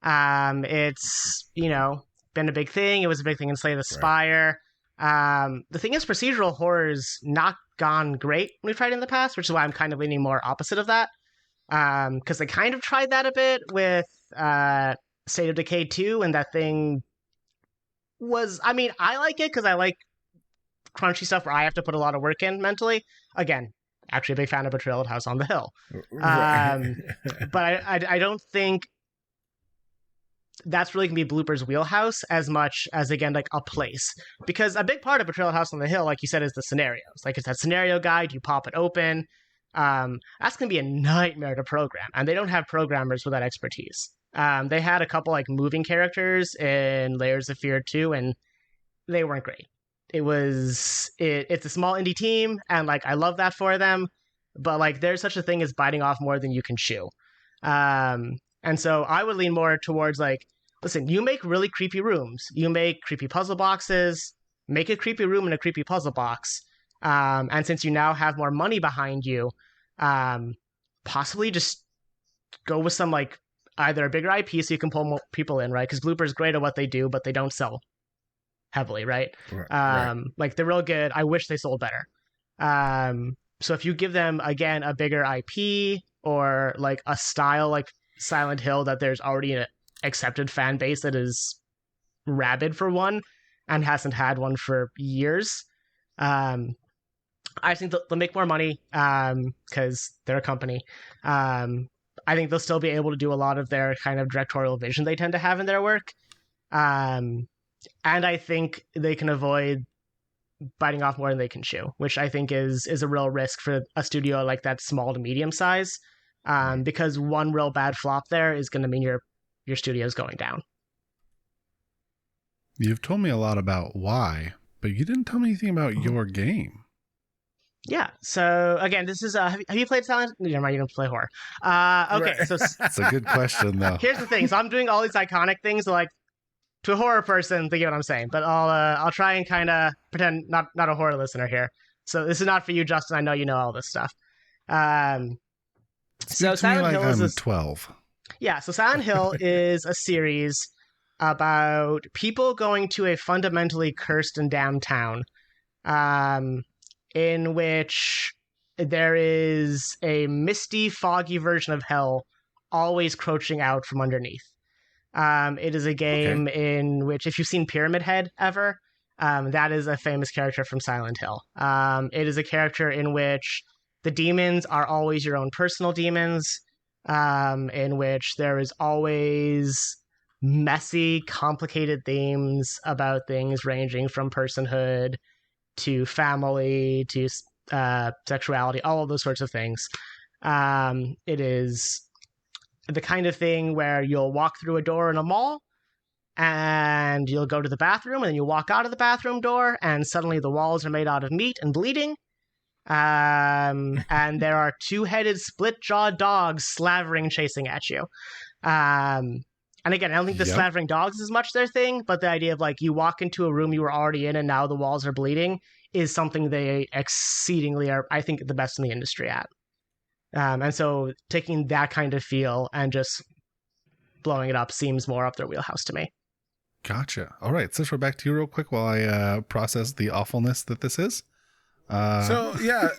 It's been a big thing. It was a big thing in Slay the Spire. The thing is, procedural horror's not gone great when we've tried it in the past, which is why I'm kind of leaning more opposite of that. Because they kind of tried that a bit with State of Decay 2, and that thing was, I like it because I like crunchy stuff where I have to put a lot of work in mentally. Again, actually a big fan of Betrayal at House on the Hill. But I don't think that's really going to be Blooper's wheelhouse as much as, again, like a place. Because a big part of Betrayal at House on the Hill, like you said, is the scenarios. Like, it's that scenario guide, you pop it open. That's going to be a nightmare to program. And they don't have programmers with that expertise. They had a couple like moving characters in Layers of Fear 2, and they weren't great. It's a small indie team, and like I love that for them, but like there's such a thing as biting off more than you can chew. And so I would lean more towards like, listen, you make really creepy rooms, you make creepy puzzle boxes, make a creepy room in a creepy puzzle box. And since you now have more money behind you, possibly just go with some like either a bigger IP so you can pull more people in, right? Because Blooper's great at what they do, but they don't sell heavily, right? Right. Like they're real good. I wish they sold better. So if you give them again a bigger IP or like a style like Silent Hill that there's already an accepted fan base that is rabid for one and hasn't had one for years, I think they'll make more money because they're a company. I think they'll still be able to do a lot of their kind of directorial vision they tend to have in their work. And I think they can avoid biting off more than they can chew, which I think is a real risk for a studio like that small to medium size. Because one real bad flop there is going to mean your studio's going down. You've told me a lot about why, but you didn't tell me anything about your game. Yeah. So again, this is have you played Silent? Never mind, you don't play horror. Okay. Right. So That's a good question, though. here's the thing. So I'm doing all these iconic things, like to a horror person, they get what I'm saying. But I'll try and kind of pretend not a horror listener here. So this is not for you, Justin. I know you know all this stuff. So Silent Hill I'm is 12. Yeah. So Silent Hill is a series about people going to a fundamentally cursed and damned town. In which there is a misty, foggy version of hell always crouching out from underneath. It is a game in which, if you've seen Pyramid Head ever, that is a famous character from Silent Hill. It is a character in which the demons are always your own personal demons, in which there is always messy, complicated themes about things ranging from personhood to family, to sexuality, all of those sorts of things. It is the kind of thing where you'll walk through a door in a mall and you'll go to the bathroom and then you walk out of the bathroom door and suddenly the walls are made out of meat and bleeding. And there are two-headed split-jawed dogs slavering, chasing at you. And again, I don't think the slavering dogs is much their thing, but the idea of like you walk into a room you were already in and now the walls are bleeding is something they exceedingly are, I think, the best in the industry at. And so taking that kind of feel and just blowing it up seems more up their wheelhouse to me. Gotcha. All right, Cicero, back to you real quick while I process the awfulness that this is. So yeah,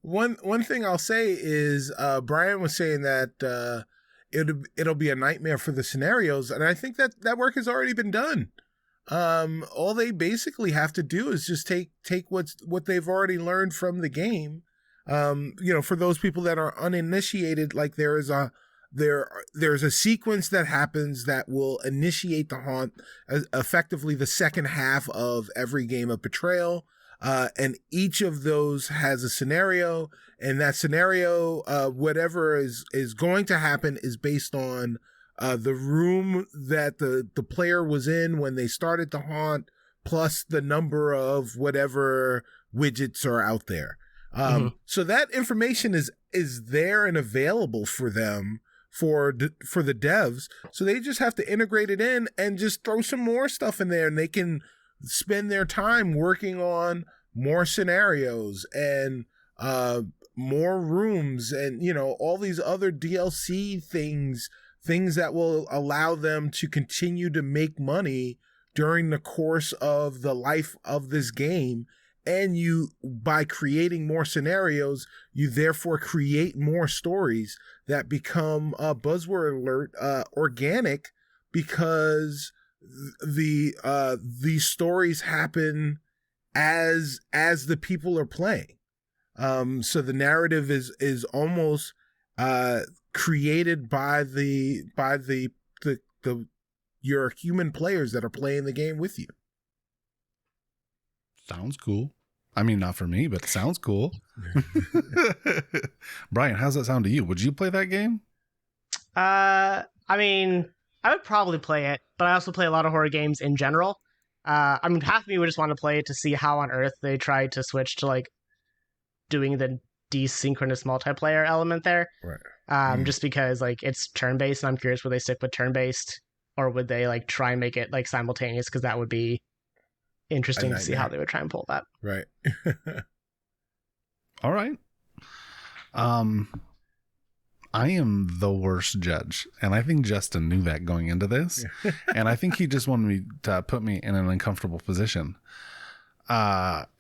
one thing I'll say is Brian was saying that it'll be a nightmare for the scenarios, and I think that work has already been done. All they basically have to do is just take what they've already learned from the game. For those people that are uninitiated, like there's a sequence that happens that will initiate the haunt, effectively the second half of every game of Betrayal. And each of those has a scenario, and that scenario, whatever is going to happen is based on the room that the player was in when they started the haunt, plus the number of whatever widgets are out there. So that information is there and available for them for the devs. So they just have to integrate it in and just throw some more stuff in there, and they can spend their time working on more scenarios and more rooms and all these other DLC things that will allow them to continue to make money during the course of the life of this game. And by creating more scenarios, you therefore create more stories that become buzzword alert organic, because these stories happen as the people are playing. So the narrative is almost created by your human players that are playing the game with you. Sounds cool. I mean, not for me, but it sounds cool. Brian, how's that sound to you? Would you play that game? I mean, I would probably play it, but I also play a lot of horror games in general. I mean, half of me would just want to play it to see how on earth they tried to switch to like doing the desynchronous multiplayer element there. Right. Just because like it's turn-based, and I'm curious, would they stick with turn-based, or would they like try and make it like simultaneous? Because that would be interesting to see how they would try and pull that. Right. All right. I am the worst judge, and I think Justin knew that going into this, and I think he just wanted me to put me in an uncomfortable position.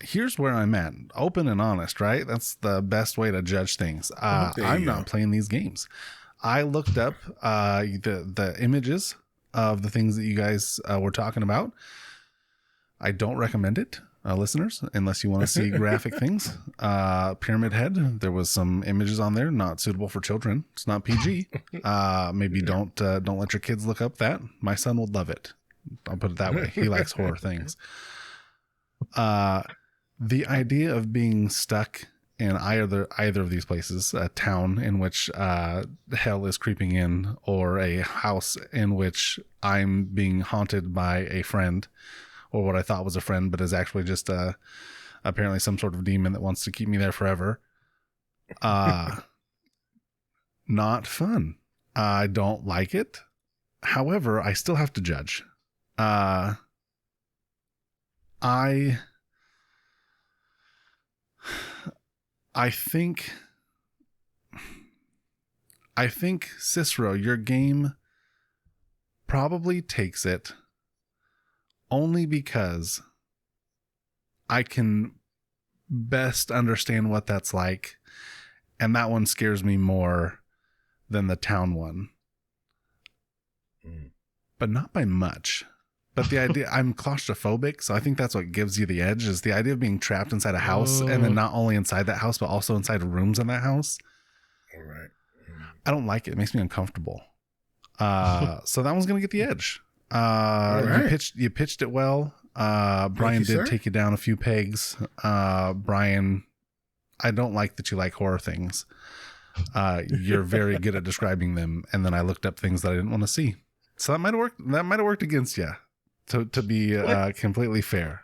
Here's where I'm at. Open and honest, right? That's the best way to judge things. I'm not playing these games. I looked up the images of the things that you guys were talking about. I don't recommend it, listeners, unless you want to see graphic things. Pyramid Head, there was some images on there not suitable for children. It's not PG. Maybe don't let your kids look up that. My son would love it. I'll put it that way. He likes horror things. The idea of being stuck in either of these places, a town in which hell is creeping in, or a house in which I'm being haunted by a friend, or what I thought was a friend, but is actually just apparently some sort of demon that wants to keep me there forever. Not fun. I don't like it. However, I still have to judge. I think Cicero, your game probably takes it only because I can best understand what that's like, and that one scares me more than the town one. But not by much. But the idea, I'm claustrophobic, so I think that's what gives you the edge, is the idea of being trapped inside a house, and then not only inside that house, but also inside rooms in that house. All right. I don't like it. It makes me uncomfortable. So that one's going to get the edge. Right. You pitched it well. Brian did take you down a few pegs. Brian, I don't like that you like horror things. You're very good at describing them, and then I looked up things that I didn't want to see. So that might have worked. That might have worked against you. To be completely fair.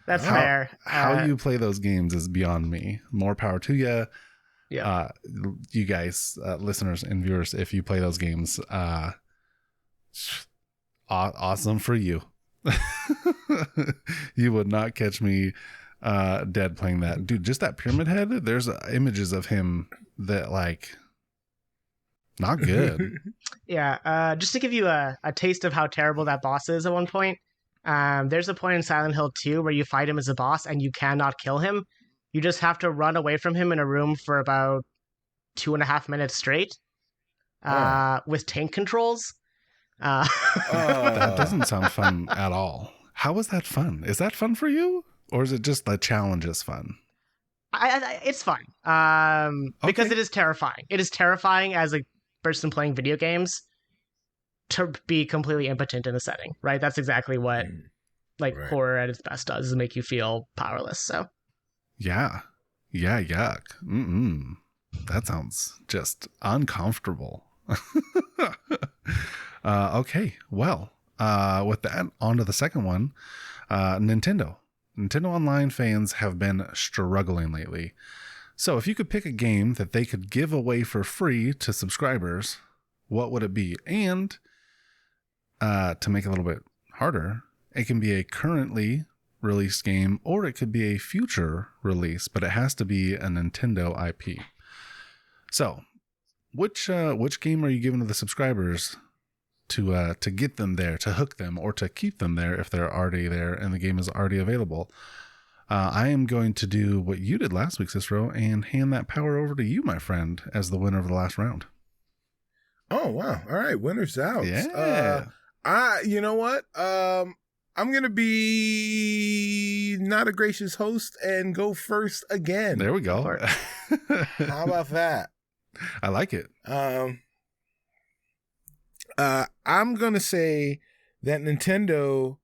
That's fair. How you play those games is beyond me. More power to you. Yeah. You guys, listeners and viewers, if you play those games, awesome for you. You would not catch me dead playing that. Dude, just that Pyramid Head, there's images of him that like not good. Yeah, just to give you a taste of how terrible that boss is at one point, there's a point in Silent Hill 2 where you fight him as a boss and you cannot kill him. You just have to run away from him in a room for about 2.5 minutes straight with tank controls. That doesn't sound fun at all. How is that fun? Is that fun for you? Or is it just the challenge is fun? It's fun because it is terrifying. It is terrifying as a person playing video games to be completely impotent in a setting, right? That's exactly what horror at its best does, is make you feel powerless. So yeah, yuck. That sounds just uncomfortable. Okay, well, with that, on to the second one. Nintendo Online fans have been struggling lately. So if you could pick a game that they could give away for free to subscribers, what would it be? And to make it a little bit harder, it can be a currently released game, or it could be a future release, but it has to be a Nintendo IP. So which game are you giving to the subscribers to get them there, to hook them, or to keep them there if they're already there and the game is already available? I am going to do what you did last week, Cicero, and hand that power over to you, my friend, as the winner of the last round. Oh, wow. All right. Winner's out. Yeah. You know what? I'm going to be not a gracious host and go first again. There we go. How about that? I like it. I'm going to say that Nintendo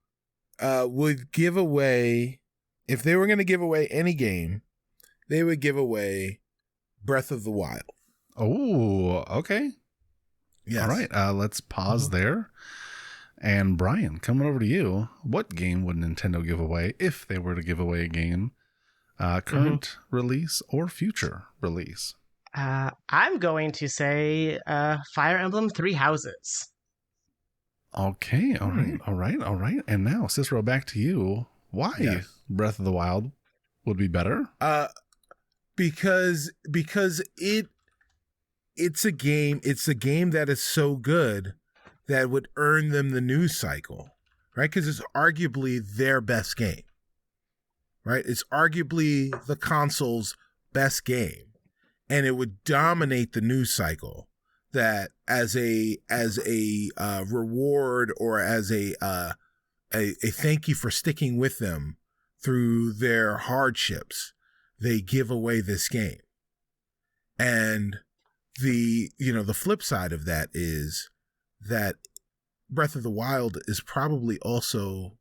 would give away, if they were going to give away any game, they would give away Breath of the Wild. Oh, okay. Yes. All right. Let's pause there. And Brian, coming over to you, what game would Nintendo give away if they were to give away a game, current release or future release? I'm going to say Fire Emblem Three Houses. Okay, all right. And now, Cicero, back to you. Why Yes. Breath of the Wild would be better? Because it's a game that is so good that would earn them the news cycle, right? Because it's arguably their best game, right? It's arguably the console's best game, and it would dominate the news cycle. That as a reward or as a thank you for sticking with them through their hardships, they give away this game. And the flip side of that is that Breath of the Wild is probably also,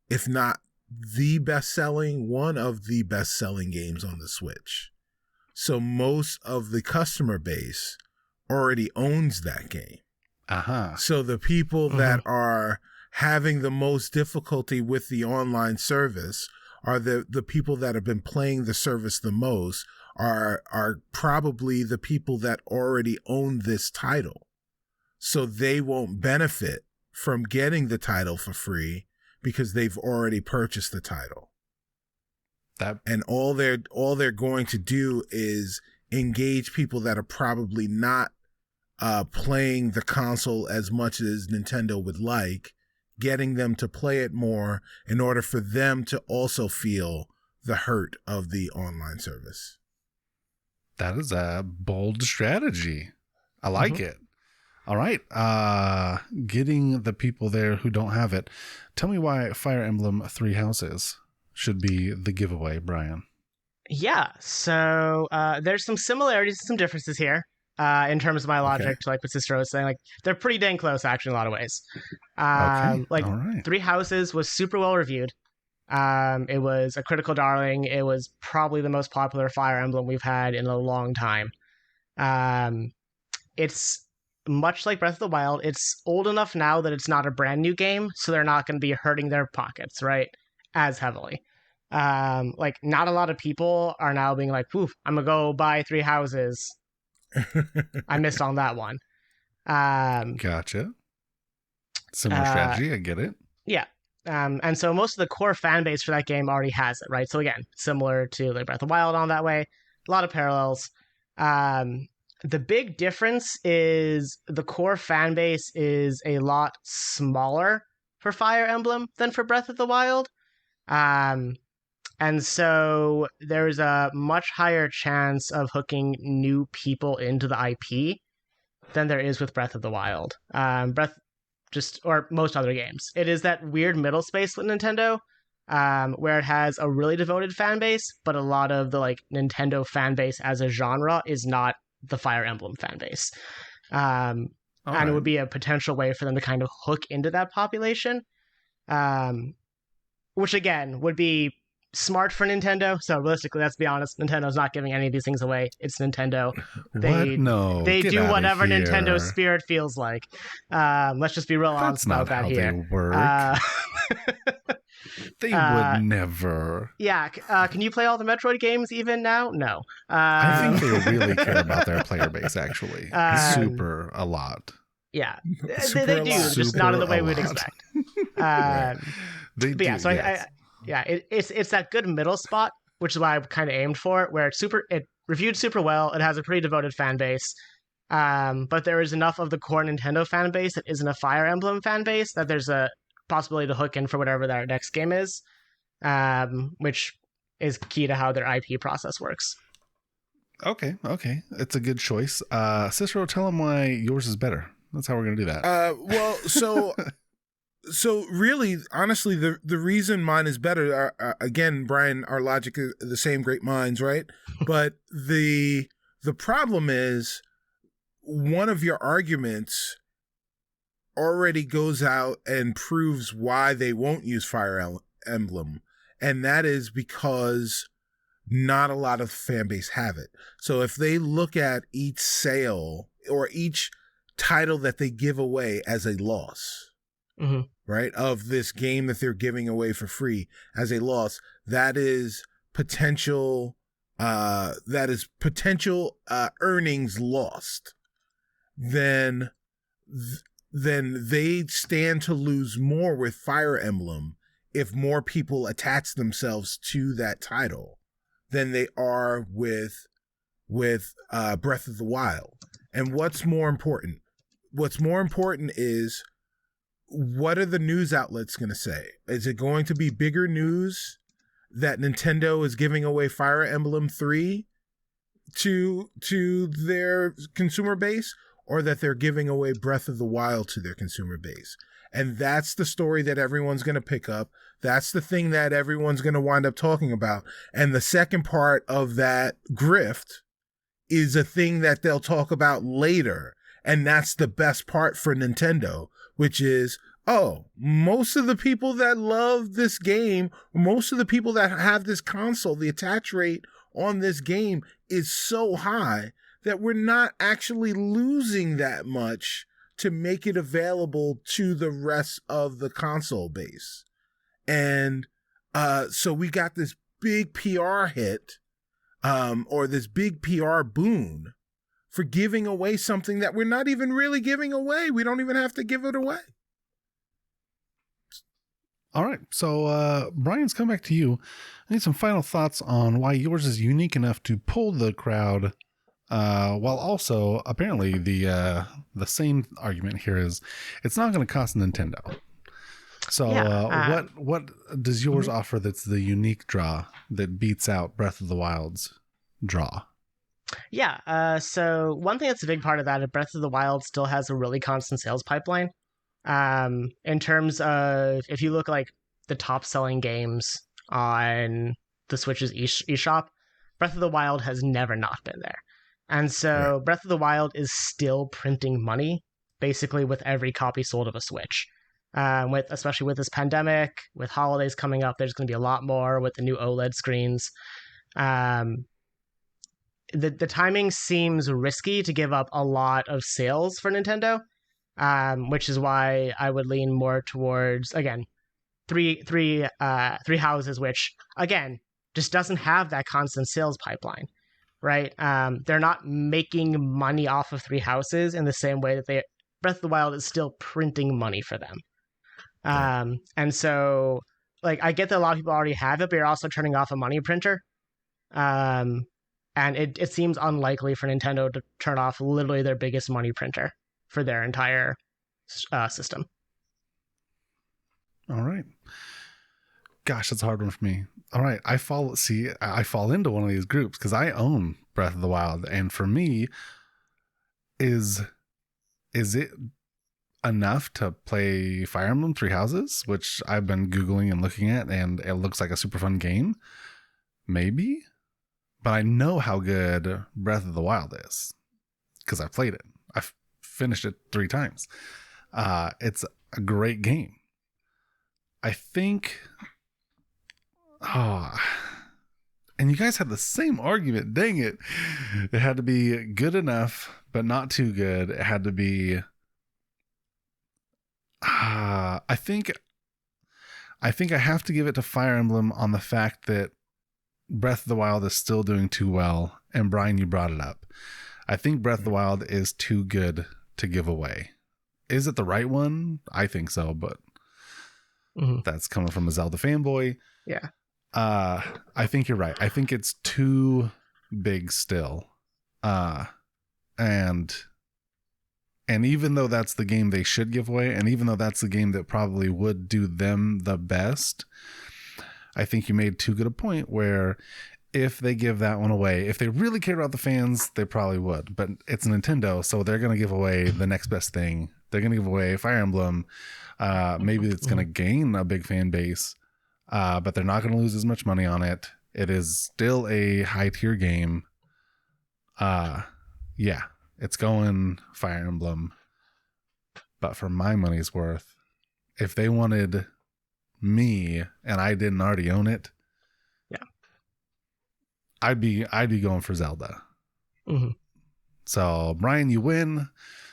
if not the best-selling, one of the best-selling games on the Switch. So most of the customer base already owns that game. So the people that are having the most difficulty with the online service are the people that have been playing the service the most, are probably the people that already own this title. So they won't benefit from getting the title for free because they've already purchased the title. And all they're going to do is engage people that are probably not playing the console as much as Nintendo would like, getting them to play it more in order for them to also feel the hurt of the online service. That is a bold strategy. I like it. All right. Getting the people there who don't have it. Tell me why Fire Emblem Three Houses should be the giveaway, Brian. Yeah, so there's some similarities and some differences here in terms of my logic, to like what Cicero was saying. Like, they're pretty dang close, actually, in a lot of ways. All right. Three Houses was super well reviewed. It was a critical darling. It was probably the most popular Fire Emblem we've had in a long time. It's much like Breath of the Wild. It's old enough now that it's not a brand new game, so they're not going to be hurting their pockets, right, as heavily. Like, not a lot of people are now being like, "Poof, I'm gonna go buy Three Houses." I missed on that one. Gotcha. Similar strategy. I get it. Yeah. And so most of the core fan base for that game already has it, right? So again, similar to like Breath of the Wild on that way, a lot of parallels. The big difference is the core fan base is a lot smaller for Fire Emblem than for Breath of the Wild. And so there's a much higher chance of hooking new people into the IP than there is with Breath of the Wild. Or most other games. It is that weird middle space with Nintendo, where it has a really devoted fan base, but a lot of the like Nintendo fan base as a genre is not the Fire Emblem fan base. And it would be a potential way for them to kind of hook into that population, which again would be smart for Nintendo. So realistically, let's be honest, Nintendo's not giving any of these things away. It's Nintendo. They do whatever Nintendo spirit feels like. Let's just be real honest about that here. They work. They would never. Yeah. Can you play all the Metroid games even now? No. I think they really care about their player base, actually. Super a lot. Yeah. They do, just not in the way we'd expect. They do, yeah, so yes. It's that good middle spot, which is why I kind of aimed for it, where it reviewed super well. It has a pretty devoted fan base. But there is enough of the core Nintendo fan base that isn't a Fire Emblem fan base that there's a possibility to hook in for whatever their next game is, which is key to how their IP process works. Okay. It's a good choice. Cicero, tell them why yours is better. That's how we're going to do that. So really, honestly, the reason mine is better, again, Brian, our logic is the same, great minds, right? But the problem is one of your arguments already goes out and proves why they won't use Fire Emblem. And that is because not a lot of fan base have it. So if they look at each sale or each title that they give away as a loss, Mm-hmm. right, of this game that they're giving away for free as a loss. That is potential earnings lost. Then they stand to lose more with Fire Emblem if more people attach themselves to that title than they are with Breath of the Wild. And what's more important? What's more important is, what are the news outlets going to say? Is it going to be bigger news that Nintendo is giving away Fire Emblem 3 to their consumer base, or that they're giving away Breath of the Wild to their consumer base? And that's the story that everyone's going to pick up. That's the thing that everyone's going to wind up talking about. And the second part of that grift is a thing that they'll talk about later. And that's the best part for Nintendo, which is, oh, most of the people that love this game, most of the people that have this console, the attach rate on this game is so high that we're not actually losing that much to make it available to the rest of the console base. And so we got this big PR hit, or this big PR boon for giving away something that we're not even really giving away. We don't even have to give it away. All right. So, Brian's come back to you. I need some final thoughts on why yours is unique enough to pull the crowd, while also apparently the same argument here is it's not going to cost Nintendo. So, what does yours offer that's the unique draw that beats out Breath of the Wild's draw? Yeah. So one thing that's a big part of that is Breath of the Wild still has a really constant sales pipeline. In terms of, if you look like the top selling games on the Switch's eShop, Breath of the Wild has never not been there. And so Breath of the Wild is still printing money basically with every copy sold of a Switch. Especially with this pandemic, with holidays coming up, there's going to be a lot more with the new OLED screens. The timing seems risky to give up a lot of sales for Nintendo, which is why I would lean more towards, again, three houses, which again just doesn't have that constant sales pipeline, right? They're not making money off of three houses in the same way that Breath of the Wild is still printing money for them. And so, like, I get that a lot of people already have it, but you're also turning off a money printer. And it seems unlikely for Nintendo to turn off literally their biggest money printer for their entire system. All right. Gosh, that's a hard one for me. All right. I fall into one of these groups because I own Breath of the Wild. And for me, is it enough to play Fire Emblem Three Houses, which I've been Googling and looking at, and it looks like a super fun game? Maybe. But I know how good Breath of the Wild is because I played it. I've finished it 3 times. It's a great game. I think... and you guys had the same argument. Dang it. It had to be good enough, but not too good. It had to be... I think I have to give it to Fire Emblem on the fact that Breath of the Wild is still doing too well. And Brian, you brought it up. I think Breath of the Wild is too good to give away. Is it the right one? I think so, but that's coming from a Zelda fanboy. Yeah. I think you're right. I think it's too big still. And even though that's the game they should give away, and even though that's the game that probably would do them the best, I think you made too good a point where if they give that one away, if they really cared about the fans, they probably would. But it's Nintendo, so they're going to give away the next best thing. They're going to give away Fire Emblem. Maybe it's going to gain a big fan base, but they're not going to lose as much money on it. It is still a high tier game. Yeah, it's going Fire Emblem. But for my money's worth, if they wanted me and I didn't already own it, yeah, I'd be going for Zelda. Mm-hmm. So Brian, you win.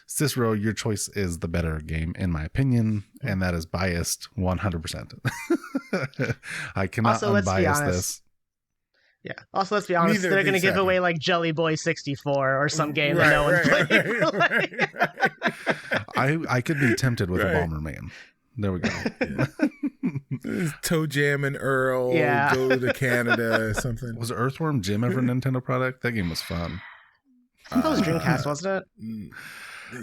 Cicero, your choice is the better game, in my opinion, and that is biased 100%. I cannot Also, let's be unbias honest. this. Yeah. Also, let's be honest. Neither They're of going to these give happen. away like Jelly Boy 64 or some game that no one's played. I could be tempted with a Right. Bomberman. There we go. Toe Jam and Earl Yeah. go to Canada or something. Was Earthworm Jim ever a Nintendo product? That game was fun. That was Dreamcast, wasn't it?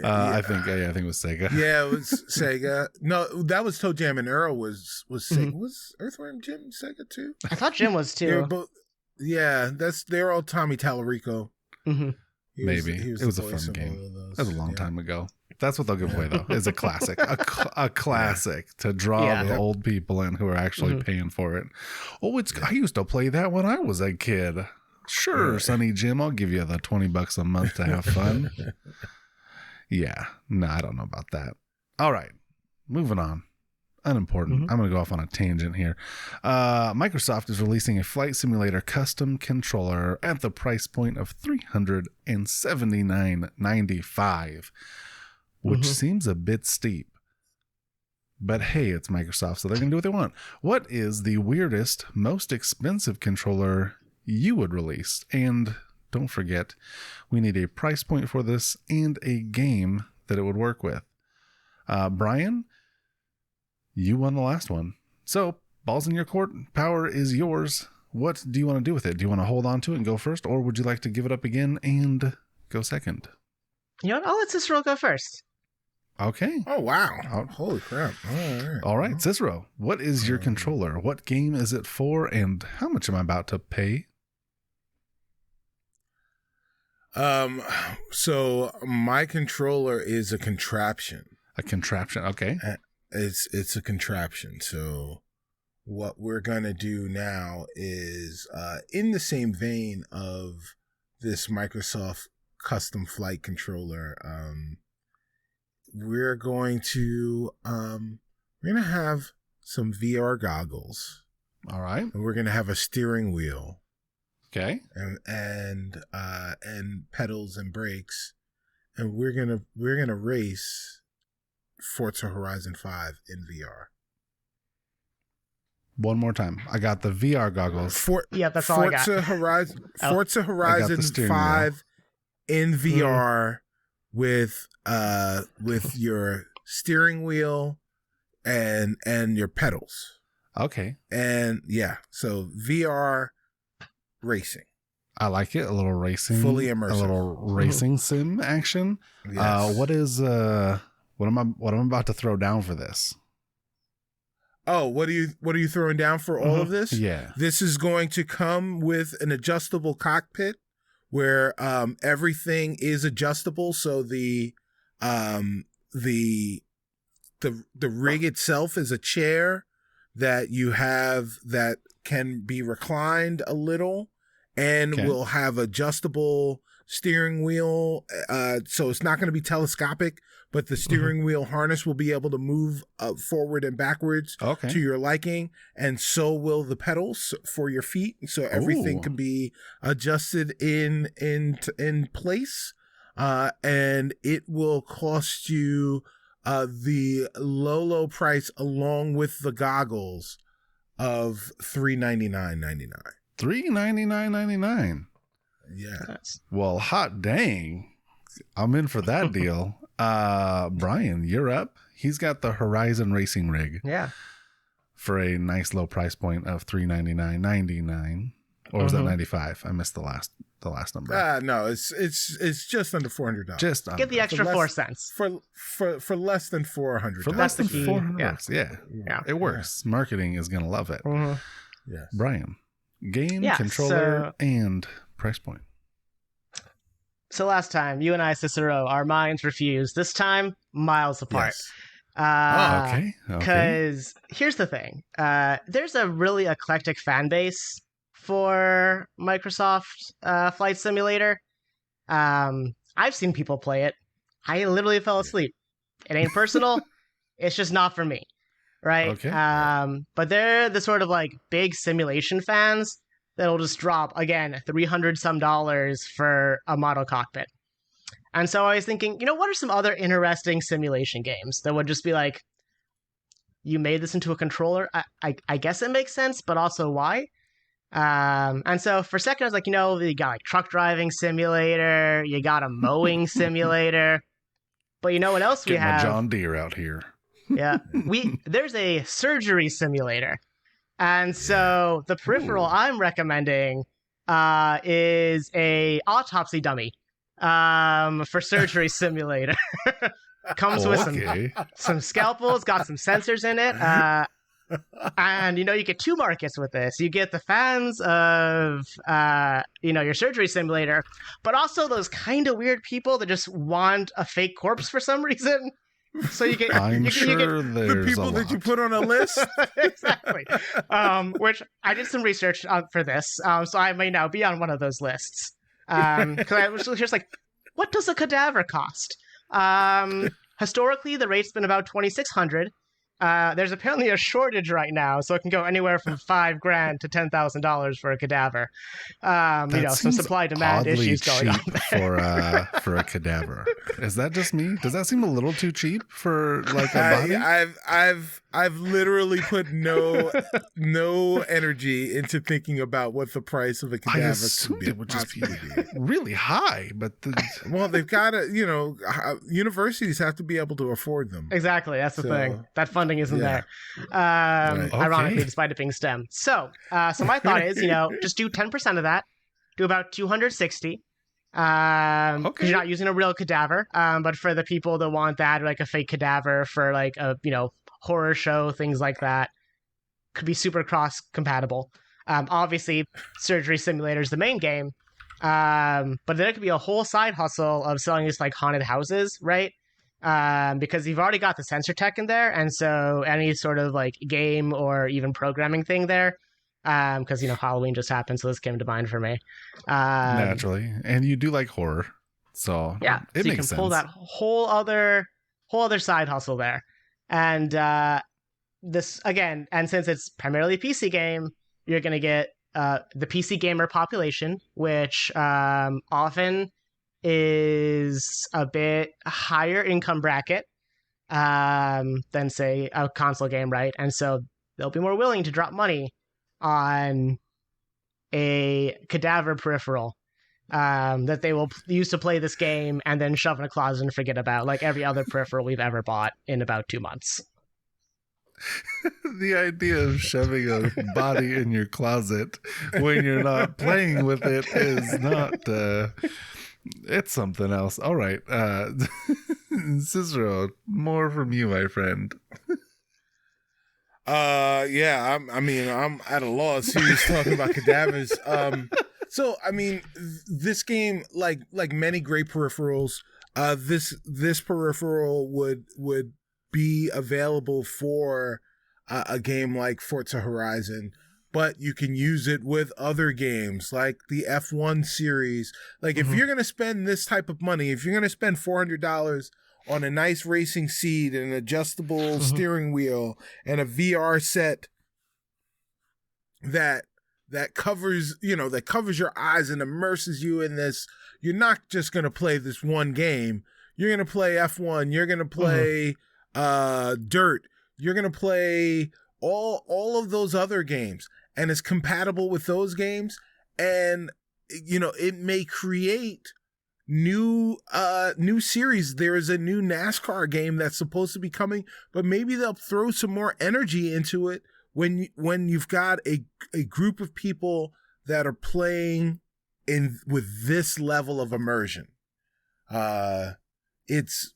I think it was Sega. Yeah, it was Sega. No, that was Toe Jam and Earl was Sega. Was Earthworm Jim Sega too? I thought Jim was They were too. both. Yeah, they're all Tommy Tallarico. hmm Maybe. He It was the a voice fun of game. all of those. That was a long Yeah. time ago. That's what they'll give away, though, is a classic. A classic to draw Yeah. the old people in who are actually paying for it. Oh, I used to play that when I was a kid. Sure, Yeah. Sonny Jim, I'll give you the $20 a month to have fun. Yeah. No, I don't know about that. All right. Moving on. Unimportant. I'm going to go off on a tangent here. Microsoft is releasing a flight simulator custom controller at the price point of $379.95, which seems a bit steep. But hey, it's Microsoft, so they're going to do what they want. What is the weirdest, most expensive controller you would release? And don't forget, we need a price point for this and a game that it would work with. Brian, you won the last one. So, balls in your court, power is yours. What do you want to do with it? Do you want to hold on to it and go first, or would you like to give it up again and go second? You know what? I'll let Cicero go first. Okay. Oh wow! Oh. Holy crap! All right, Cicero, what is your controller? What game is it for, and how much am I about to pay? So my controller is a contraption. A contraption. Okay. It's a contraption. So what we're gonna do now is, in the same vein of this Microsoft custom flight controller, we're going to have some VR goggles, All right. and we're gonna have a steering wheel Okay. and pedals and brakes, and we're gonna race Forza Horizon 5 in VR. One more time. I got the VR goggles. Yeah, that's all I got. Forza Horizon Oh. Forza Horizon steering 5 in VR with your steering wheel and your pedals. Okay. And yeah, so VR racing. I like it. A little racing. Fully immersive. A little racing sim action. Yes. What am I about to throw down for this? Oh, what are you throwing down for all of this? Yeah. This is going to come with an adjustable cockpit where everything is adjustable. So the rig itself is a chair that you have that can be reclined a little, and Okay. will have adjustable steering wheel. So it's not going to be telescopic, but the steering wheel harness will be able to move forward and backwards Okay. to your liking, and so will the pedals for your feet. So everything Ooh. can be adjusted in place, and it will cost you the low price along with the goggles of $399.99. $399.99. Yeah. Nice. Well, hot dang. I'm in for that deal. Brian, you're up. He's got the Horizon Racing rig Yeah. for a nice low price point of $399.99. Or was that 95? I missed the last number. No, it's just under $400. Just Get the extra less- 4 cents. for less than $400. for That's less the than key. $400. Yeah. Yeah. It works. Marketing is going to love it. Yes. Brian, game, Yeah, controller, and price point. So last time, you and I, Cicero, our minds were fused. This time, miles apart. Yes. Okay. Because here's the thing. There's a really eclectic fan base for Microsoft Flight Simulator. I've seen people play it. I literally fell asleep. It ain't personal. It's just not for me. Right? Okay. But they're the sort of like big simulation fans that'll just drop, again, $300 some for a model cockpit. And so I was thinking, what are some other interesting simulation games that would just be like, you made this into a controller? I guess it makes sense, but also why? And so for a second, I was like, you got like truck driving simulator, you got a mowing simulator, but you know what else we Get my have? John Deere out here. Yeah, there's a surgery simulator, and so the peripheral I'm recommending is a autopsy dummy for surgery simulator. Comes with some scalpels, got some sensors in it. And you get two markets with this. You get the fans of your surgery simulator, but also those kind of weird people that just want a fake corpse for some reason. So you get I'm you sure get there's the people a that you lot. put on a list. exactly. Which I did some research for this, so I may now be on one of those lists. Because I was just like, what does a cadaver cost? Historically, the rate's been about $2,600. There's apparently a shortage right now, so it can go anywhere from $5,000 to $10,000 for a cadaver. Some seems supply demand oddly issues going on cheap for a cadaver. Is that just me? Does that seem a little too cheap for like a body? I've literally put no energy into thinking about what the price of a I cadaver could assumed be. it would just be really high, but Well, they've got to, universities have to be able to afford them. Exactly, that's the thing. That funding isn't yeah. there. Right. Ironically, Okay. despite it being STEM. So my thought is, just do 10% of that. Do about 260. Because you're not using a real cadaver. But for the people that want that, like a fake cadaver for like a horror show, things like that, could be super cross compatible. Obviously, surgery simulator is the main game. But there could be a whole side hustle of selling these like haunted houses, right? Because you've already got the sensor tech in there, and so any sort of like game or even programming thing there. Because Halloween just happened, so this came to mind for me. naturally, and you do like horror, so Yeah, it so you makes can pull sense. that whole other side hustle there, and this again, and since it's primarily a PC game, you're gonna get the PC gamer population, which often is a bit higher income bracket than say a console game, right? And so they'll be more willing to drop money on a cadaver peripheral that they will use to play this game and then shove in a closet and forget about, like every other peripheral we've ever bought in about 2 months. The idea of shoving a body in your closet when you're not playing with it is not it's something else. All right, Cicero, more from you, my friend. Yeah, I'm at a loss. He was talking about cadavers. So I mean, this game, like many great peripherals, this peripheral would be available for a game like Forza Horizon, but you can use it with other games like the F1 series. Like if you're gonna spend this type of money, if you're gonna spend $400 on a nice racing seat and an adjustable steering wheel and a VR set that covers your eyes and immerses you in this, you're not just going to play this one game. You're going to play F1, you're going to play Dirt, you're going to play all of those other games, and it's compatible with those games, and it may create new series. There is a new NASCAR game that's supposed to be coming, but maybe they'll throw some more energy into it when you've got a group of people that are playing with this level of immersion. It's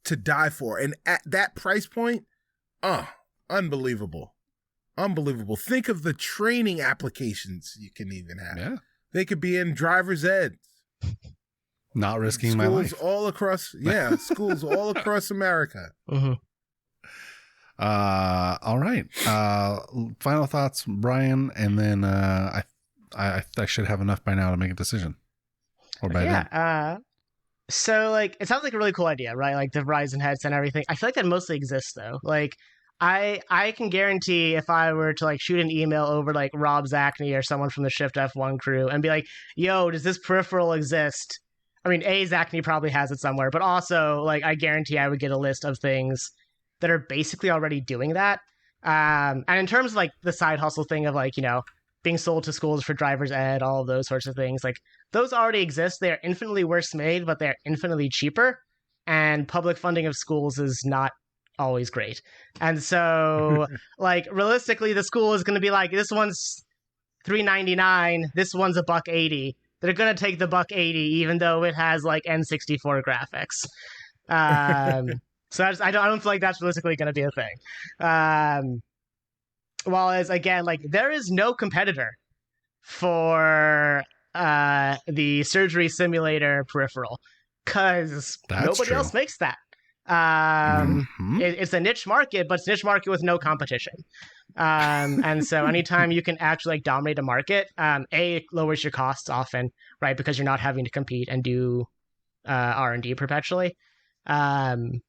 to die for, and at that price point, unbelievable. Think of the training applications you can even have. Yeah, they could be in driver's ed. Not risking my life. Schools all across America. All right. Final thoughts, Brian, and then I should have enough by now to make a decision. Or by then. So like it sounds like a really cool idea, right? Like the Verizon heads and everything. I feel like that mostly exists though. Like I can guarantee if I were to like shoot an email over like Rob Zachney or someone from the Shift F1 crew and be like, yo, does this peripheral exist? I mean, Zachney probably has it somewhere, but also, like, I guarantee I would get a list of things that are basically already doing that. And in terms of, like, the side hustle thing of, like, being sold to schools for driver's ed, all of those sorts of things, like, those already exist. They are infinitely worse made, but they're infinitely cheaper. And public funding of schools is not always great. And so, like, realistically, the school is going to be like, this one's $3.99, this one's $1.80. They're going to take the $1.80 even though it has like N64 graphics. So I don't feel like that's realistically going to be a thing. While as again, like, there is no competitor for the surgery simulator peripheral because nobody else makes that. It's a niche market, but it's a niche market with no competition. And so anytime you can actually like dominate a market, it lowers your costs often, right? Because you're not having to compete and do R&D perpetually. So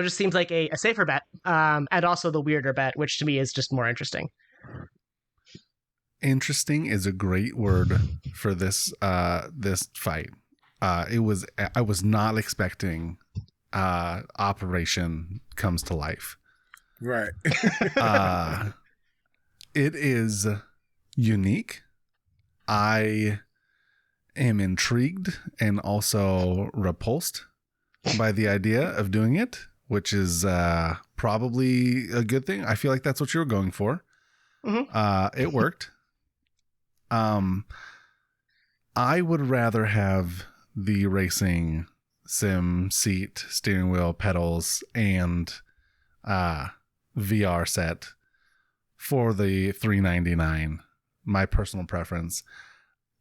it just seems like a safer bet, and also the weirder bet, which to me is just more interesting. Interesting is a great word for this fight. I was not expecting Operation comes to life. Right. It is unique. I am intrigued and also repulsed by the idea of doing it, which is probably a good thing. I feel like that's what you were going for. Mm-hmm. It worked. I would rather have the racing sim seat, steering wheel, pedals, and VR set for the $3.99. My personal preference.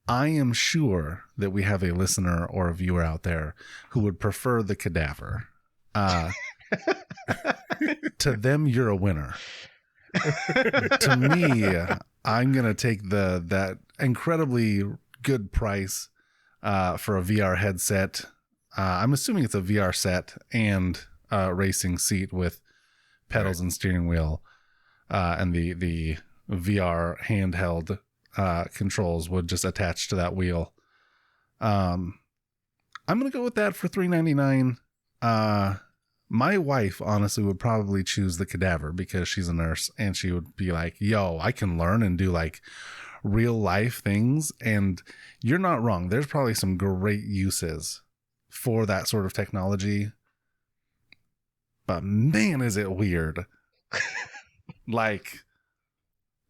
I am sure that we have a listener or a viewer out there who would prefer the cadaver. To them, you're a winner. To me, I'm gonna take that incredibly good price for a VR headset. I'm assuming it's a VR set and a racing seat with pedals and steering wheel, and the VR handheld controls would just attach to that wheel. I'm gonna go with that for $3.99. My wife honestly would probably choose the cadaver because she's a nurse and she would be like, yo, I can learn and do like real life things. And you're not wrong. There's probably some great uses for that sort of technology. But man, is it weird. Like,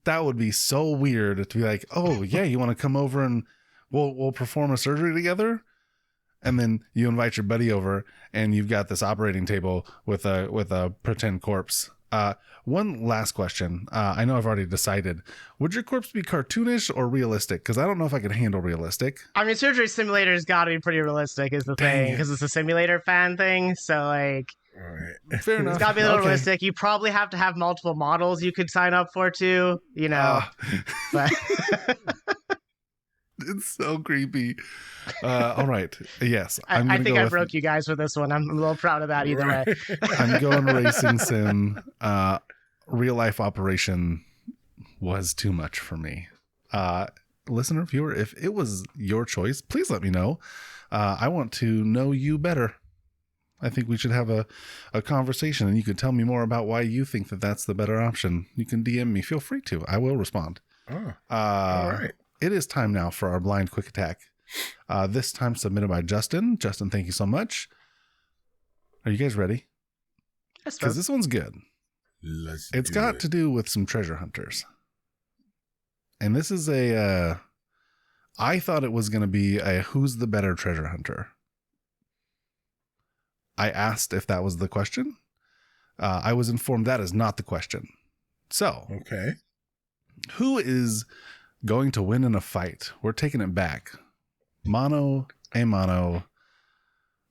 that would be so weird to be like, oh yeah, you want to come over and we'll perform a surgery together? And then you invite your buddy over and you've got this operating table with a pretend corpse. One last question. I know I've already decided. Would your corpse be cartoonish or realistic? Because I don't know if I could handle realistic. I mean, surgery simulator's got to be pretty realistic is the thing, because it's a simulator fan thing. So, like, all right. Fair enough. It's got to be a little realistic. You probably have to have multiple models you could sign up for too, but... It's so creepy. All right. Yes. I think I broke you guys with this one. I'm a little proud of that either way. I'm going racing sim. Real life Operation was too much for me. Listener, viewer, if it was your choice, please let me know. I want to know you better. I think we should have a conversation and you can tell me more about why you think that that's the better option. You can DM me. Feel free to. I will respond. Oh, all right. It is time now for our blind quick attack. This time submitted by Justin. Justin, thank you so much. Are you guys ready? Yes, because this one's good. It's got to do with some treasure hunters. And this is I thought it was going to be a who's the better treasure hunter. I asked if that was the question. I was informed that is not the question. So, okay, who is going to win in a fight? We're taking it back. Mano a mano.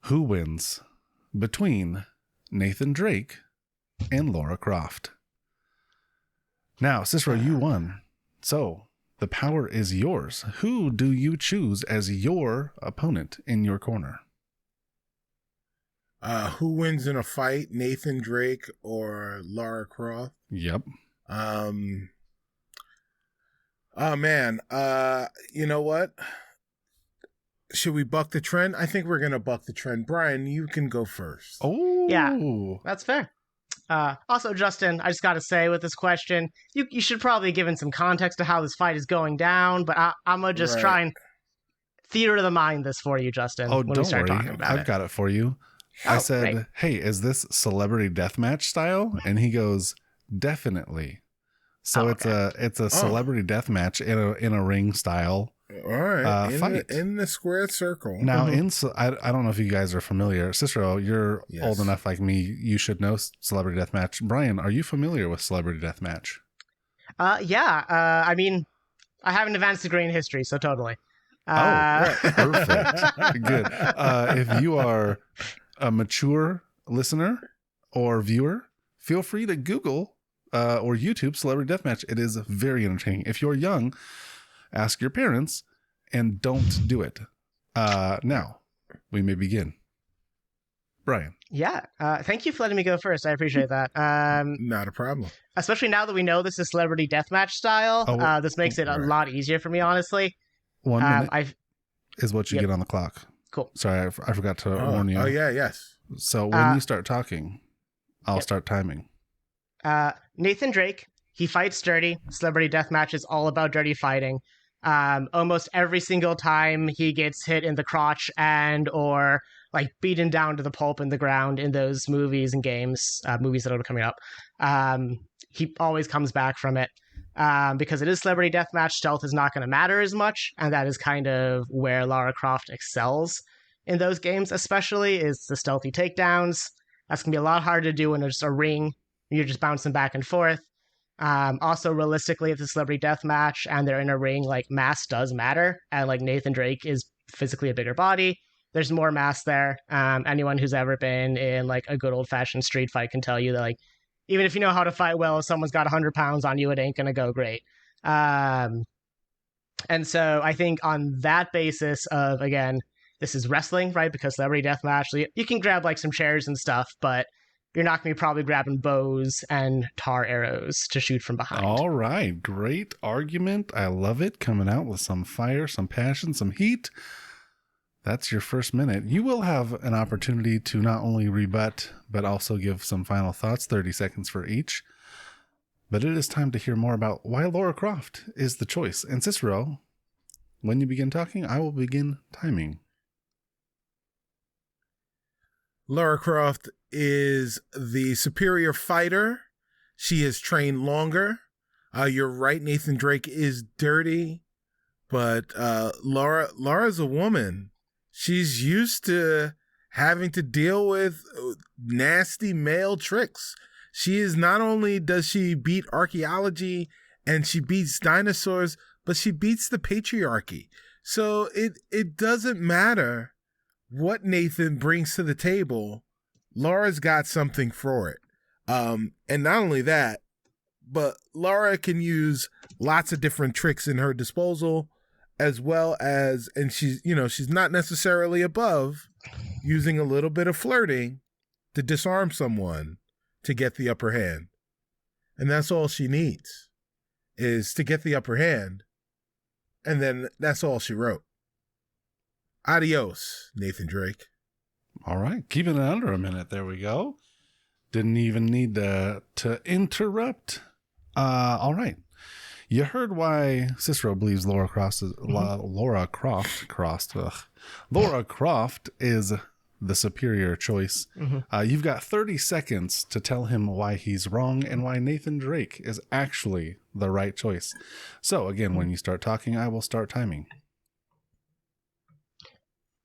Who wins between Nathan Drake and Lara Croft? Now, Cicero, you won. So the power is yours. Who do you choose as your opponent in your corner? Who wins in a fight, Nathan Drake or Lara Croft? Yep. Oh man, you know what? should we buck the trend? I think we're gonna buck the trend. Brian, you can go first. Oh, Yeah. That's fair. Also, Justin, I just got to say with this question, you should probably give in some context to how this fight is going down, but I'm going to just try and theater of the mind this for you, Justin. Oh, when we don't start worry. talking about I've got it for you. I said, great. hey, is this celebrity deathmatch style? And he goes, definitely. So it's a celebrity deathmatch in a ring style. All right, fight in the square circle. Now, I don't know if you guys are familiar. Cicero, you're old enough like me. You should know Celebrity Deathmatch. Brian, are you familiar with Celebrity Deathmatch? Yeah. I mean, I have an advanced degree in history, so totally. Perfect. Good. If you are a mature listener or viewer, feel free to Google or YouTube Celebrity Deathmatch. It is very entertaining. If you're young, ask your parents and don't do it. Now, we may begin. Brian. Yeah. Thank you for letting me go first. I appreciate that. Not a problem. Especially now that we know this is celebrity deathmatch style. This makes it a lot easier for me, honestly. 1 minute is what you get on the clock. Cool. Sorry, I forgot to warn you. Oh, yeah, yes. So when you start talking, I'll start timing. Nathan Drake, he fights dirty. Celebrity deathmatch is all about dirty fighting. Almost every single time he gets hit in the crotch and or like beaten down to the pulp in the ground in those movies and games, movies that are coming up, he always comes back from it. Because it is celebrity deathmatch, stealth is not going to matter as much, and that is kind of where Lara Croft excels in those games, especially is the stealthy takedowns. That's going to be a lot harder to do when there's a ring. You're just bouncing back and forth. Also, realistically, if it's a celebrity deathmatch and they're in a ring, like mass does matter, and like Nathan Drake is physically a bigger body. There's more mass there. Anyone who's ever been in like a good old fashioned street fight can tell you that like even if you know how to fight well, if someone's got 100 pounds on you, it ain't gonna go great. And so I think on that basis of, again, this is wrestling, right? Because celebrity deathmatch, you can grab like some chairs and stuff, but you're not going to be probably grabbing bows and tar arrows to shoot from behind. All right. Great argument. I love it. Coming out with some fire, some passion, some heat. That's your first minute. You will have an opportunity to not only rebut, but also give some final thoughts, 30 seconds for each. But it is time to hear more about why Lara Croft is the choice. And Cicero, when you begin talking, I will begin timing. Lara Croft is the superior fighter. She has trained longer. You're right, Nathan Drake is dirty, but Lara's a woman. She's used to having to deal with nasty male tricks. She is not only does she beat archaeology and she beats dinosaurs, but she beats the patriarchy. So it doesn't matter what Nathan brings to the table. Lara's got something for it. And not only that, but Lara can use lots of different tricks in her disposal, as well as, and she's not necessarily above using a little bit of flirting to disarm someone to get the upper hand. And that's all she needs, is to get the upper hand. And then that's all she wrote. Adios, Nathan Drake. All right. Keeping it under a minute. There we go. Didn't even need to interrupt. All right. You heard why Cicero believes Lara Croft is the superior choice. You've got 30 seconds to tell him why he's wrong and why Nathan Drake is actually the right choice. So again, when you start talking, I will start timing.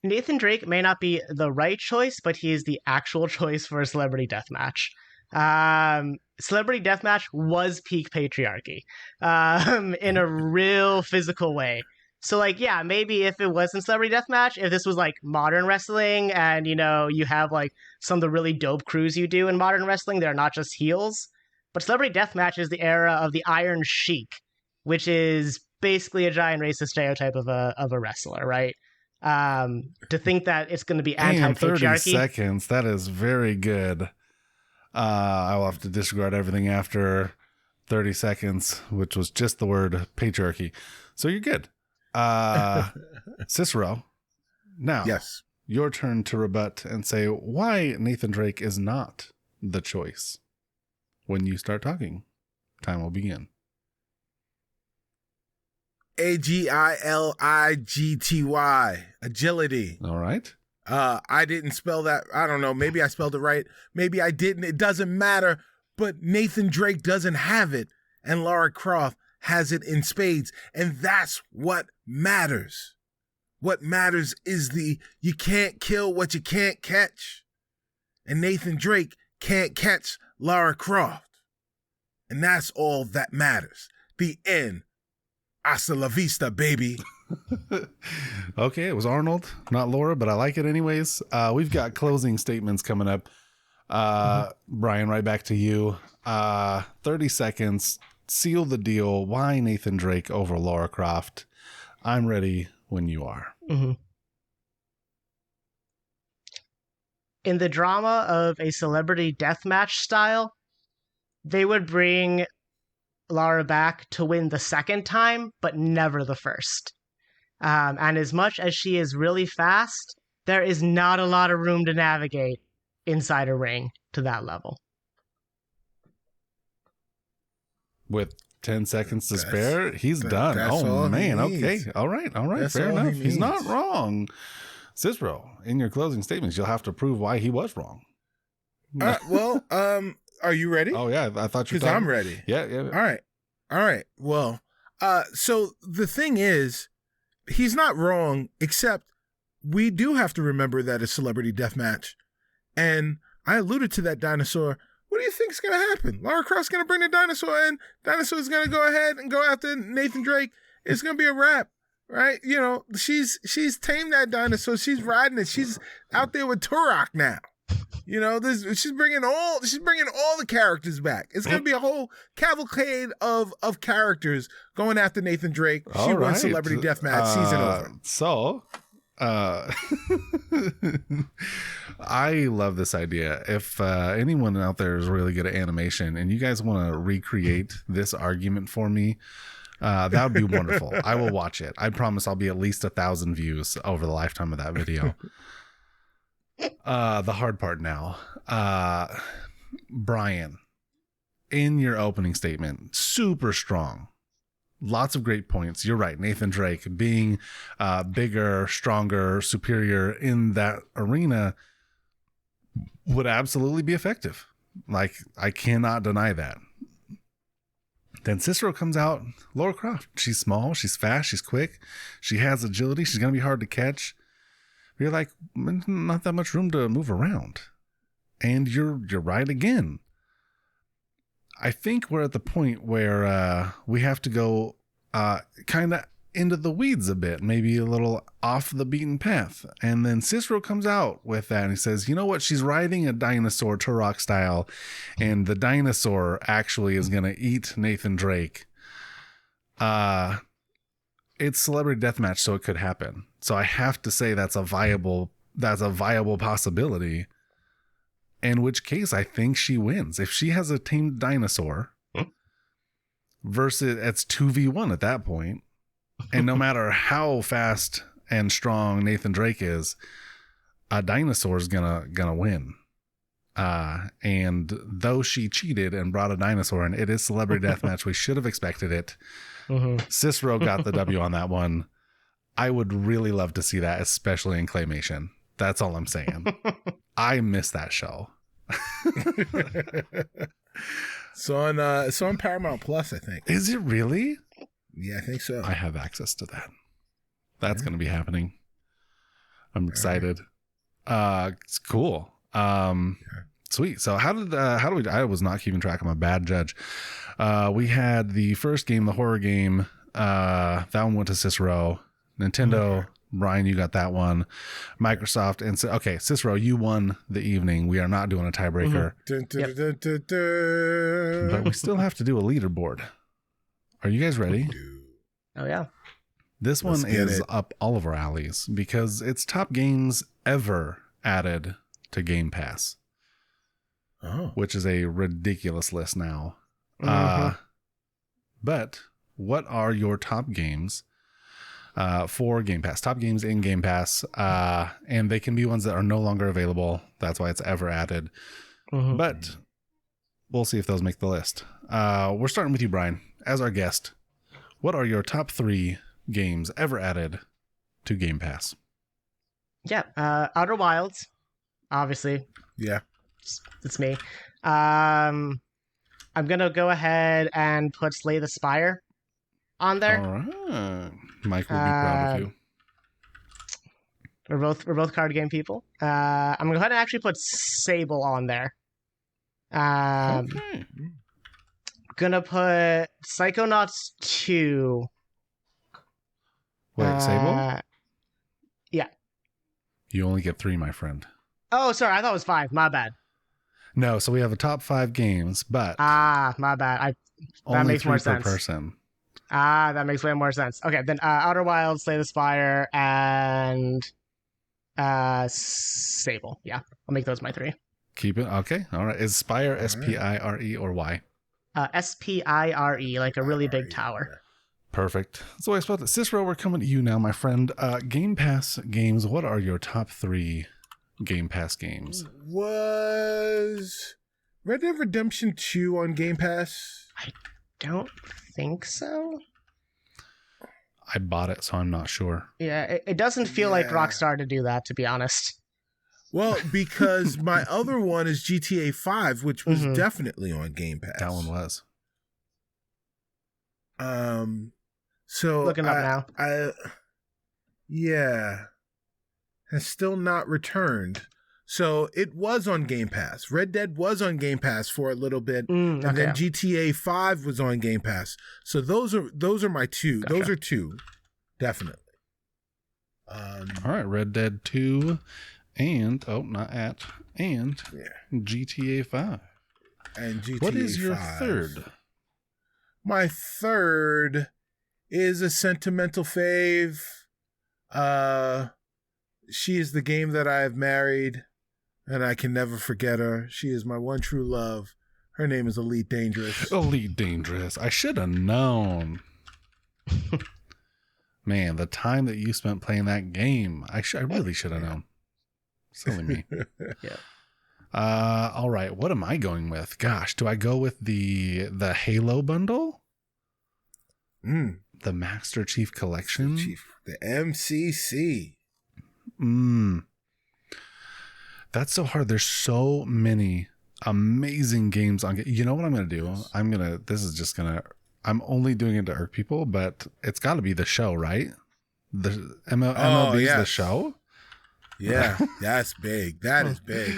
Nathan Drake may not be the right choice, but he is the actual choice for a celebrity deathmatch. Celebrity deathmatch was peak patriarchy in a real physical way. So, like, yeah, maybe if it wasn't celebrity deathmatch, if this was like modern wrestling and, you have like some of the really dope crews you do in modern wrestling, they're not just heels. But celebrity deathmatch is the era of the Iron Sheik, which is basically a giant racist stereotype of a wrestler, right? To think that it's going to be anti-patriarchy. 30 seconds. That is very good. I will have to disregard everything after 30 seconds, which was just the word patriarchy. So you're good. Cicero, Now, Yes. your turn to rebut and say why Nathan Drake is not the choice. When you start talking, time will begin. AGILIGTY. Agility. All right. I didn't spell that. I don't know. Maybe I spelled it right. Maybe I didn't. It doesn't matter. But Nathan Drake doesn't have it. And Lara Croft has it in spades. And that's what matters. What matters is you can't kill what you can't catch. And Nathan Drake can't catch Lara Croft. And that's all that matters. The end. Hasta la vista, baby. Okay, it was Arnold, not Laura, but I like it anyways. We've got closing statements coming up. Brian, right back to you. 30 seconds. Seal the deal. Why Nathan Drake over Lara Croft? I'm ready when you are. Mm-hmm. In the drama of a celebrity deathmatch style, they would bring Lara back to win the second time, but never the first. And as much as she is really fast, there is not a lot of room to navigate inside a ring to that level. With 10 seconds to spare, he's done. Oh, man. Okay. All right. That's Fair all enough. he He's not needs. wrong. Cicero, in your closing statements, you'll have to prove why he was wrong. Well, are you ready? Oh, yeah. I thought you were Because I'm ready. Yeah. All right. Well, so the thing is, he's not wrong, except we do have to remember that it's celebrity deathmatch. And I alluded to that dinosaur. What do you think is going to happen? Lara Croft's going to bring the dinosaur in. Dinosaur's going to go ahead and go after Nathan Drake. It's going to be a wrap, right? You know, she's tamed that dinosaur. She's riding it. She's out there with Turok now. You know, she's bringing all the characters back. It's going to be a whole cavalcade of characters going after Nathan Drake. She All won right. Celebrity Deathmatch season over. So, I love this idea. If anyone out there is really good at animation and you guys want to recreate this argument for me, that would be wonderful. I will watch it. I promise I'll be at least 1,000 views over the lifetime of that video. The hard part now. Brian, in your opening statement, super strong. Lots of great points. You're right. Nathan Drake being bigger, stronger, superior in that arena would absolutely be effective. Like, I cannot deny that. Then Cicero comes out, Lara Croft. She's small, she's fast, she's quick, she has agility, she's going to be hard to catch. You're like, not that much room to move around. And you're right again. I think we're at the point where we have to go kind of into the weeds a bit, maybe a little off the beaten path. And then Cicero comes out with that and he says, you know what? She's riding a dinosaur, Turok style, and the dinosaur actually is going to eat Nathan Drake. It's celebrity deathmatch, so it could happen. So I have to say that's a viable possibility. In which case, I think she wins. If she has a tamed dinosaur versus it's 2v1 at that point, and no matter how fast and strong Nathan Drake is, a dinosaur is gonna win. And though she cheated and brought a dinosaur in, it is celebrity deathmatch. We should have expected it. Mm-hmm. Cicero got the W on that one. I would really love to see that, especially in claymation. That's all I'm saying. I miss that show. It's on Paramount Plus, I think. Is it really? Yeah, I think so. I have access to that. That's going to be happening. I'm excited. It's cool. Sweet. So how do we, I was not keeping track. I'm a bad judge. We had the first game, the horror game. That one went to Cicero. Nintendo, Brian, you got that one. Microsoft, and okay, Cicero, you won the evening. We are not doing a tiebreaker. Dun, dun, dun, dun, dun. But we still have to do a leaderboard. Are you guys ready? Oh, yeah. This Let's one get is it. up all of our alleys because it's top games ever added to Game Pass, Oh. which is a ridiculous list now. Mhm. But what are your top games for Game Pass. Top games in Game Pass. And they can be ones that are no longer available. That's why it's ever added. Mhm. But we'll see if those make the list. We're starting with you, Brian, as our guest. What are your top 3 games ever added to Game Pass? Yeah, Outer Wilds, obviously. Yeah. It's me. I'm gonna go ahead and put Slay the Spire on there. All right. Mike will be proud of you. We're both card game people. I'm gonna go ahead and actually put Sable on there. Okay. Gonna put Psychonauts 2. Wait, Sable? Yeah. You only get 3, my friend. Oh, sorry. I thought it was 5. My bad. No, so we have a top 5 games, but My bad. only makes 3 more per sense. person. That makes way more sense. Okay, then Outer Wilds, Slay the Spire, and Sable. Yeah, I'll make those my 3. Keep it. Okay. All right. Is Spire Spire or Y? Spire, like a really big tower. Perfect. So I spelled it. Cicero, we're coming to you now, my friend. Game Pass games. What are your top 3 Game Pass games? Was Red Dead Redemption 2 on Game Pass? Don't think so. I bought it, so I'm not sure. Yeah, it doesn't feel like Yeah. Rockstar to do that, to be honest. Well, because my other one is GTA 5, which was Mhm. definitely on Game Pass. That one was. So Looking up now. Yeah, has still not returned. So it was on Game Pass. Red Dead was on Game Pass for a little bit, and Okay. then GTA 5 was on Game Pass. So those are my 2. Gotcha. Those are 2, definitely. All right. Red Dead 2 and, and Yeah. GTA 5. And GTA What is your 5. third? My third is a sentimental fave. She is the game that I have married, and I can never forget her. She is my one true love. Her name is Elite Dangerous. Elite Dangerous. I should have known. Man, the time that you spent playing that game, I really should have known. Silly me. Yeah. All right. What am I going with? Gosh, do I go with the Halo bundle? The Master Chief Collection? The MCC. That's so hard. There's so many amazing games on. You know what I'm going to do? I'm only doing it to irk people, but it's got to be the show, right? The MLB's yes. the show? Yeah, that's big. That is big.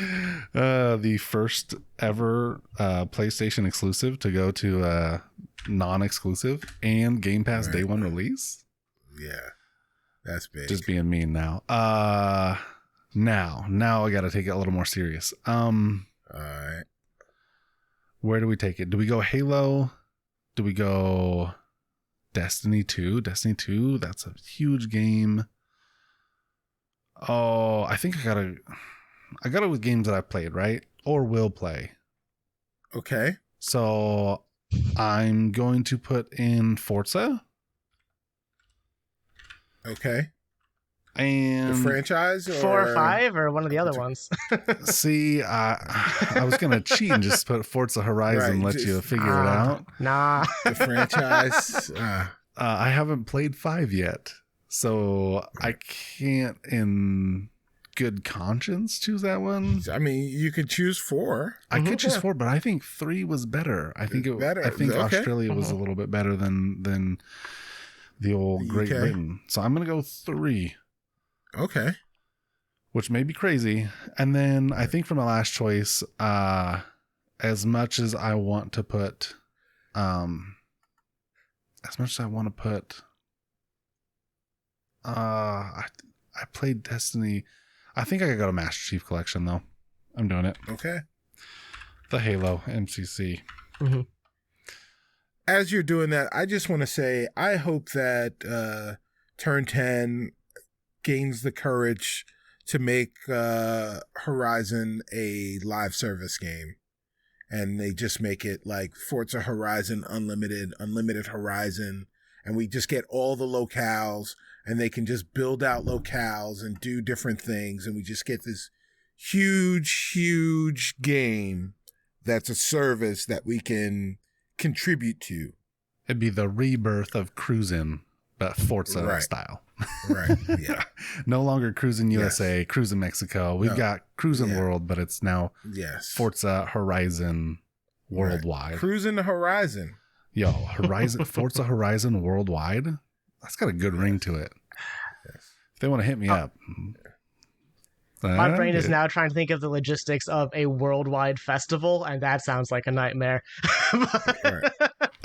The first ever PlayStation exclusive to go to non-exclusive and Game Pass day one release. Yeah, that's big. Just being mean now. Now I got to take it a little more serious. All right. Where do we take it? Do we go Halo? Do we go Destiny 2? Destiny 2, that's a huge game. Oh, I think I got it with games that I've played, right? Or will play. Okay. So I'm going to put in Forza. Okay. And The franchise? 4 or 5 or one of the other ones? see, I was going to cheat and just put Forza Horizon, Right, let just- you figure it out. Nah. The franchise? I haven't played 5 yet. So I can't in good conscience choose that one. I mean, you could choose 4. I could choose Yeah. 4, but I think 3 was better. I think Better. I think Okay. Australia was a little bit better than the old Great UK. Britain. So I'm gonna go 3, Okay. which may be crazy. And then I think for my last choice, as much as I want to put, I played Destiny. I think I could go to Master Chief Collection though. I'm doing it. Okay. The Halo MCC. As you're doing that, I just want to say I hope that Turn 10 gains the courage to make Horizon a live service game. And they just make it like Forza Horizon Unlimited Horizon. And we just get all the locales and they can just build out locales and do different things, and we just get this huge game that's a service that we can contribute to. It'd be the rebirth of cruising, but Forza style. Right. Yeah. No longer cruising USA, cruising Mexico. We've got cruising world, but it's now Forza Horizon worldwide. Cruising the horizon. Yo, Forza Horizon worldwide. That's got a good ring to it. Yes. If they want to hit me up. My brain is now trying to think of the logistics of a worldwide festival, and that sounds like a nightmare.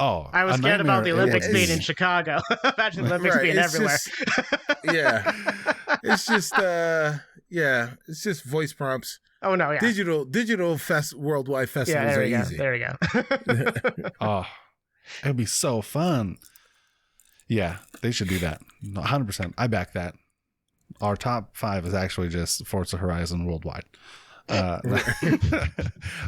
Oh, I was scared about the Olympics being in Chicago. Imagine the Olympics being everywhere. It's just it's just voice prompts. Oh no, yeah. Digital worldwide festivals are easy. There we go. Oh, it'd be so fun. Yeah, they should do that. 100%. I back that. Our top 5 is actually just Forza Horizon worldwide.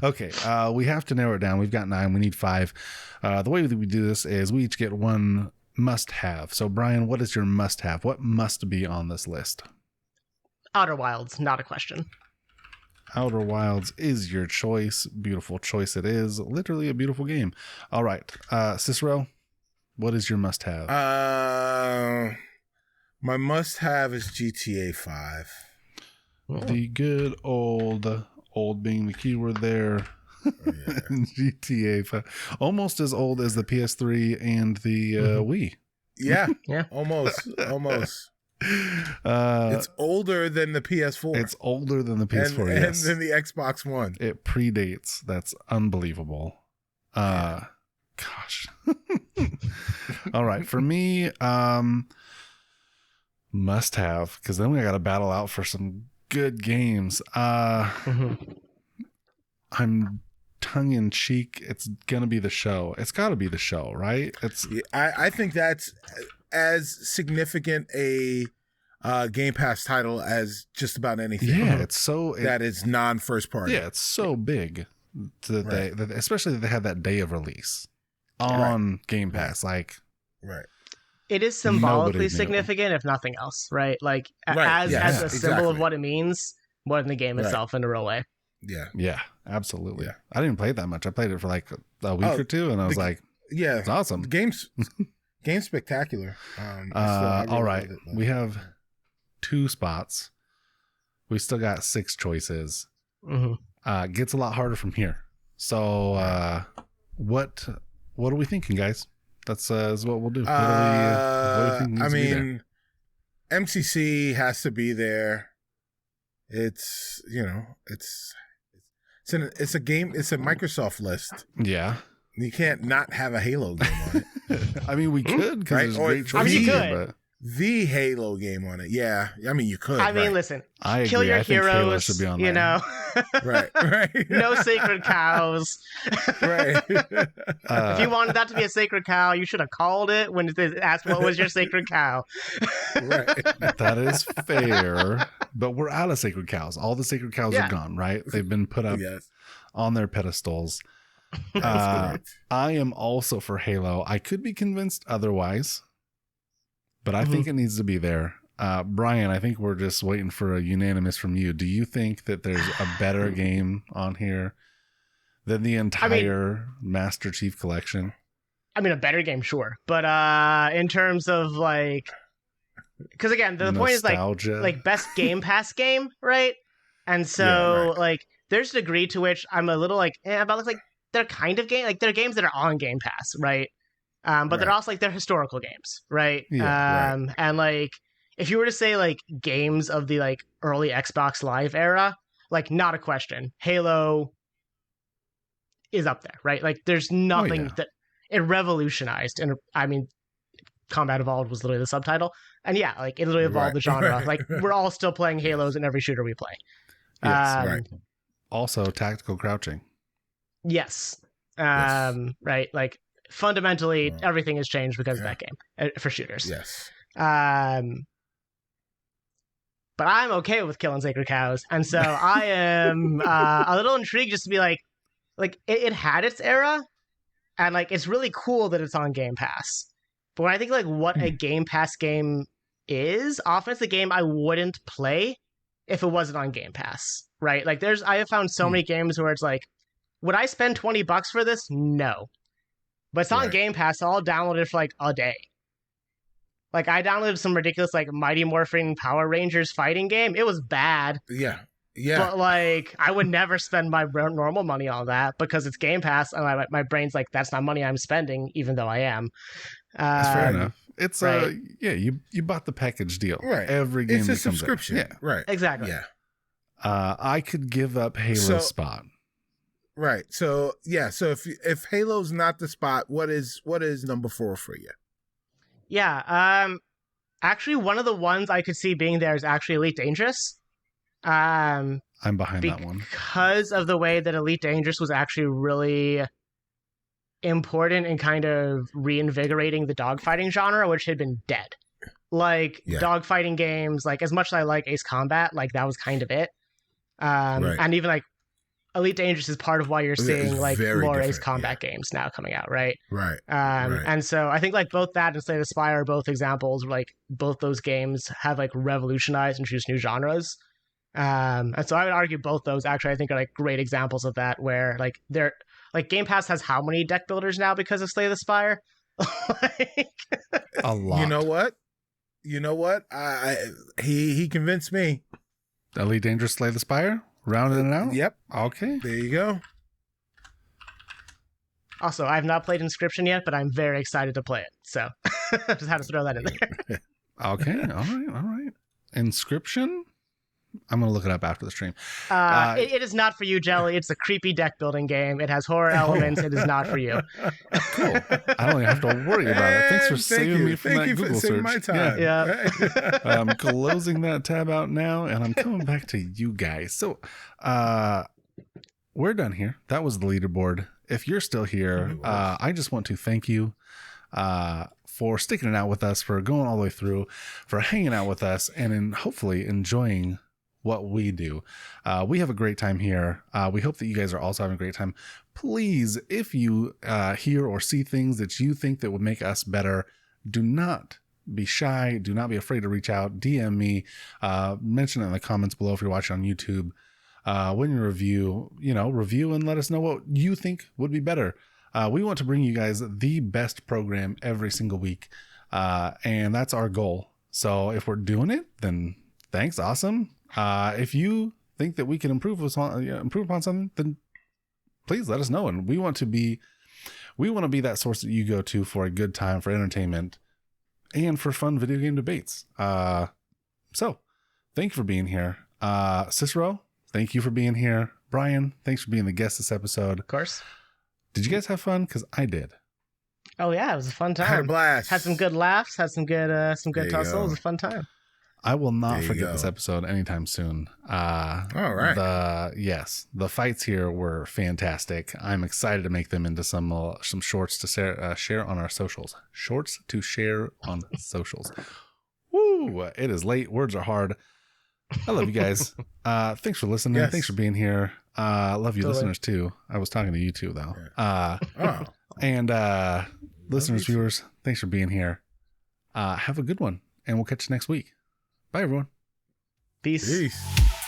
Okay, we have to narrow it down. We've got 9. We need 5. The way that we do this is we each get one must-have. So, Brian, what is your must-have? What must be on this list? Outer Wilds, not a question. Outer Wilds is your choice. Beautiful choice it is. Literally a beautiful game. All right, Cicero, what is your must-have? My must-have is GTA 5. The good old being the keyword there. GTA 5. Almost as old as the PS3 and the Wii. Yeah, almost. It's older than the PS4. It's older than the PS4, and than the Xbox One. It predates. That's unbelievable. Gosh. All right, for me, must have, because then we got to battle out for some good games. I'm tongue in cheek. It's gonna be the show. It's got to be the show, right? It's. I think that's as significant a Game Pass title as just about anything. Yeah, it's so that is non-first party. Yeah, it's so big that especially that they have that day of release on Game Pass. Like, it is symbolically significant, if nothing else, right? Like as a symbol of what it means, more than the game itself in a real way. Yeah, absolutely. Yeah. I didn't play it that much. I played it for like a week or two, and I was like, it's awesome. The game's spectacular. All right, we have 2 spots. We still got 6 choices. Gets a lot harder from here. So, what are we thinking, guys? That's is what we'll do. What do you think MCC has to be there. It's it's a game. It's a Microsoft list. Yeah, you can't not have a Halo game on it. I mean, we could because there's great choices. I mean, you could. But the Halo game on it. Yeah, I mean, you could. I mean, listen, I kill agree. your I think heroes. Halo should be on there. know, right. No sacred cows. Right. If you wanted that to be a sacred cow, you should have called it when they asked what was your sacred cow. Right. That is fair, but we're out of sacred cows. All the sacred cows are gone. Right? They've been put up on their pedestals. I am also for Halo. I could be convinced otherwise, but I think it needs to be there. Brian, I think we're just waiting for a unanimous from you. Do you think that there's a better game on here than the entire Master Chief Collection? I mean, a better game, sure. But in terms of like, because again, the point is like best Game Pass game, right? And so like, there's a degree to which I'm a little like about like they're kind of game, like they're games that are on Game Pass, right? But they're also like they're historical games, right? And like if you were to say like games of the like early Xbox Live era, like not a question, Halo is up there, right? Like there's nothing that it revolutionized, and I mean, Combat Evolved was literally the subtitle, and like it literally evolved the genre. Like we're all still playing Halos in every shooter we play. Yes, Also, tactical crouching. Yes. Right. Like fundamentally, everything has changed because of that game for shooters. Yes. But I'm okay with killing sacred cows, and so I am a little intrigued just to be like it had its era, and like it's really cool that it's on Game Pass. But when I think like what a Game Pass game is often it's a game I wouldn't play if it wasn't on Game Pass, right? Like I have found so many games where it's like, would I spend $20 for this? No. But it's on Right. Game Pass, so I'll download it for like a day. Like I downloaded some ridiculous like Mighty Morphin Power Rangers fighting game. It was bad. Yeah. Yeah. But like I would never spend my normal money on that because it's Game Pass, and my brain's like, that's not money I'm spending, even though I am. That's fair enough. It's right. yeah, you bought the package deal. Right. Every game It's a that comes subscription. out. Yeah. Right. Exactly. Yeah. I could give up Halo's spot. Right. So yeah. So if Halo's not the spot, what is number 4 for you? Yeah. Actually, one of the ones I could see being there is actually Elite Dangerous. I'm behind that one because of the way that Elite Dangerous was actually really important in kind of reinvigorating the dogfighting genre, which had been dead. Like dogfighting games, like as much as I like Ace Combat, like that was kind of it. Right. And even like Elite Dangerous is part of why you're seeing like more Ace Combat games now coming out, right? Right. And so I think like both that and Slay the Spire are both examples where, like both those games have like revolutionized and introduced new genres. And so I would argue both those actually I think are like great examples of that, where like they're like Game Pass has how many deck builders now because of Slay the Spire? Like, a lot. You know what? He convinced me. Elite Dangerous, Slay the Spire, rounding it out. Yep. Okay. There you go. Also, I have not played Inscription yet, but I'm very excited to play it. So just had to throw that in there. Okay. All right. Inscription. I'm gonna look it up after the stream. It is not for you, Jelly. It's a creepy deck building game. It has horror elements. It is not for you. Cool. I don't even have to worry about it. Thanks for saving me from that Google search. My time. Yeah. I'm closing that tab out now, and I'm coming back to you guys. So, we're done here. That was the leaderboard. If you're still here, I just want to thank you for sticking it out with us, for going all the way through, for hanging out with us, and hopefully enjoying what we do. We have a great time here. We hope that you guys are also having a great time. Please, if you hear or see things that you think that would make us better, do not be shy. Do not be afraid to reach out. DM me. Mention it in the comments below if you're watching on YouTube. When you review and let us know what you think would be better. We want to bring you guys the best program every single week. And that's our goal. So if we're doing it, then thanks. Awesome. If you think that we can improve upon something, then please let us know. And we want to be that source that you go to for a good time, for entertainment, and for fun video game debates. So thank you for being here. Cicero, thank you for being here. Brian, thanks for being the guest this episode. Of course. Did you guys have fun? Because I did. Oh yeah, it was a fun time. I had a blast. Had some good laughs. Had some good tussle. It was a fun time. I will not forget this episode anytime soon. All right. The fights here were fantastic. I'm excited to make them into some shorts to share on our socials. Shorts to share on socials. Woo! It is late. Words are hard. I love you guys. Thanks for listening. Yes. Thanks for being here. Love you listeners too. I was talking to you too though. And listeners, viewers, thanks for being here. Have a good one, and we'll catch you next week. Bye everyone. Peace. Peace.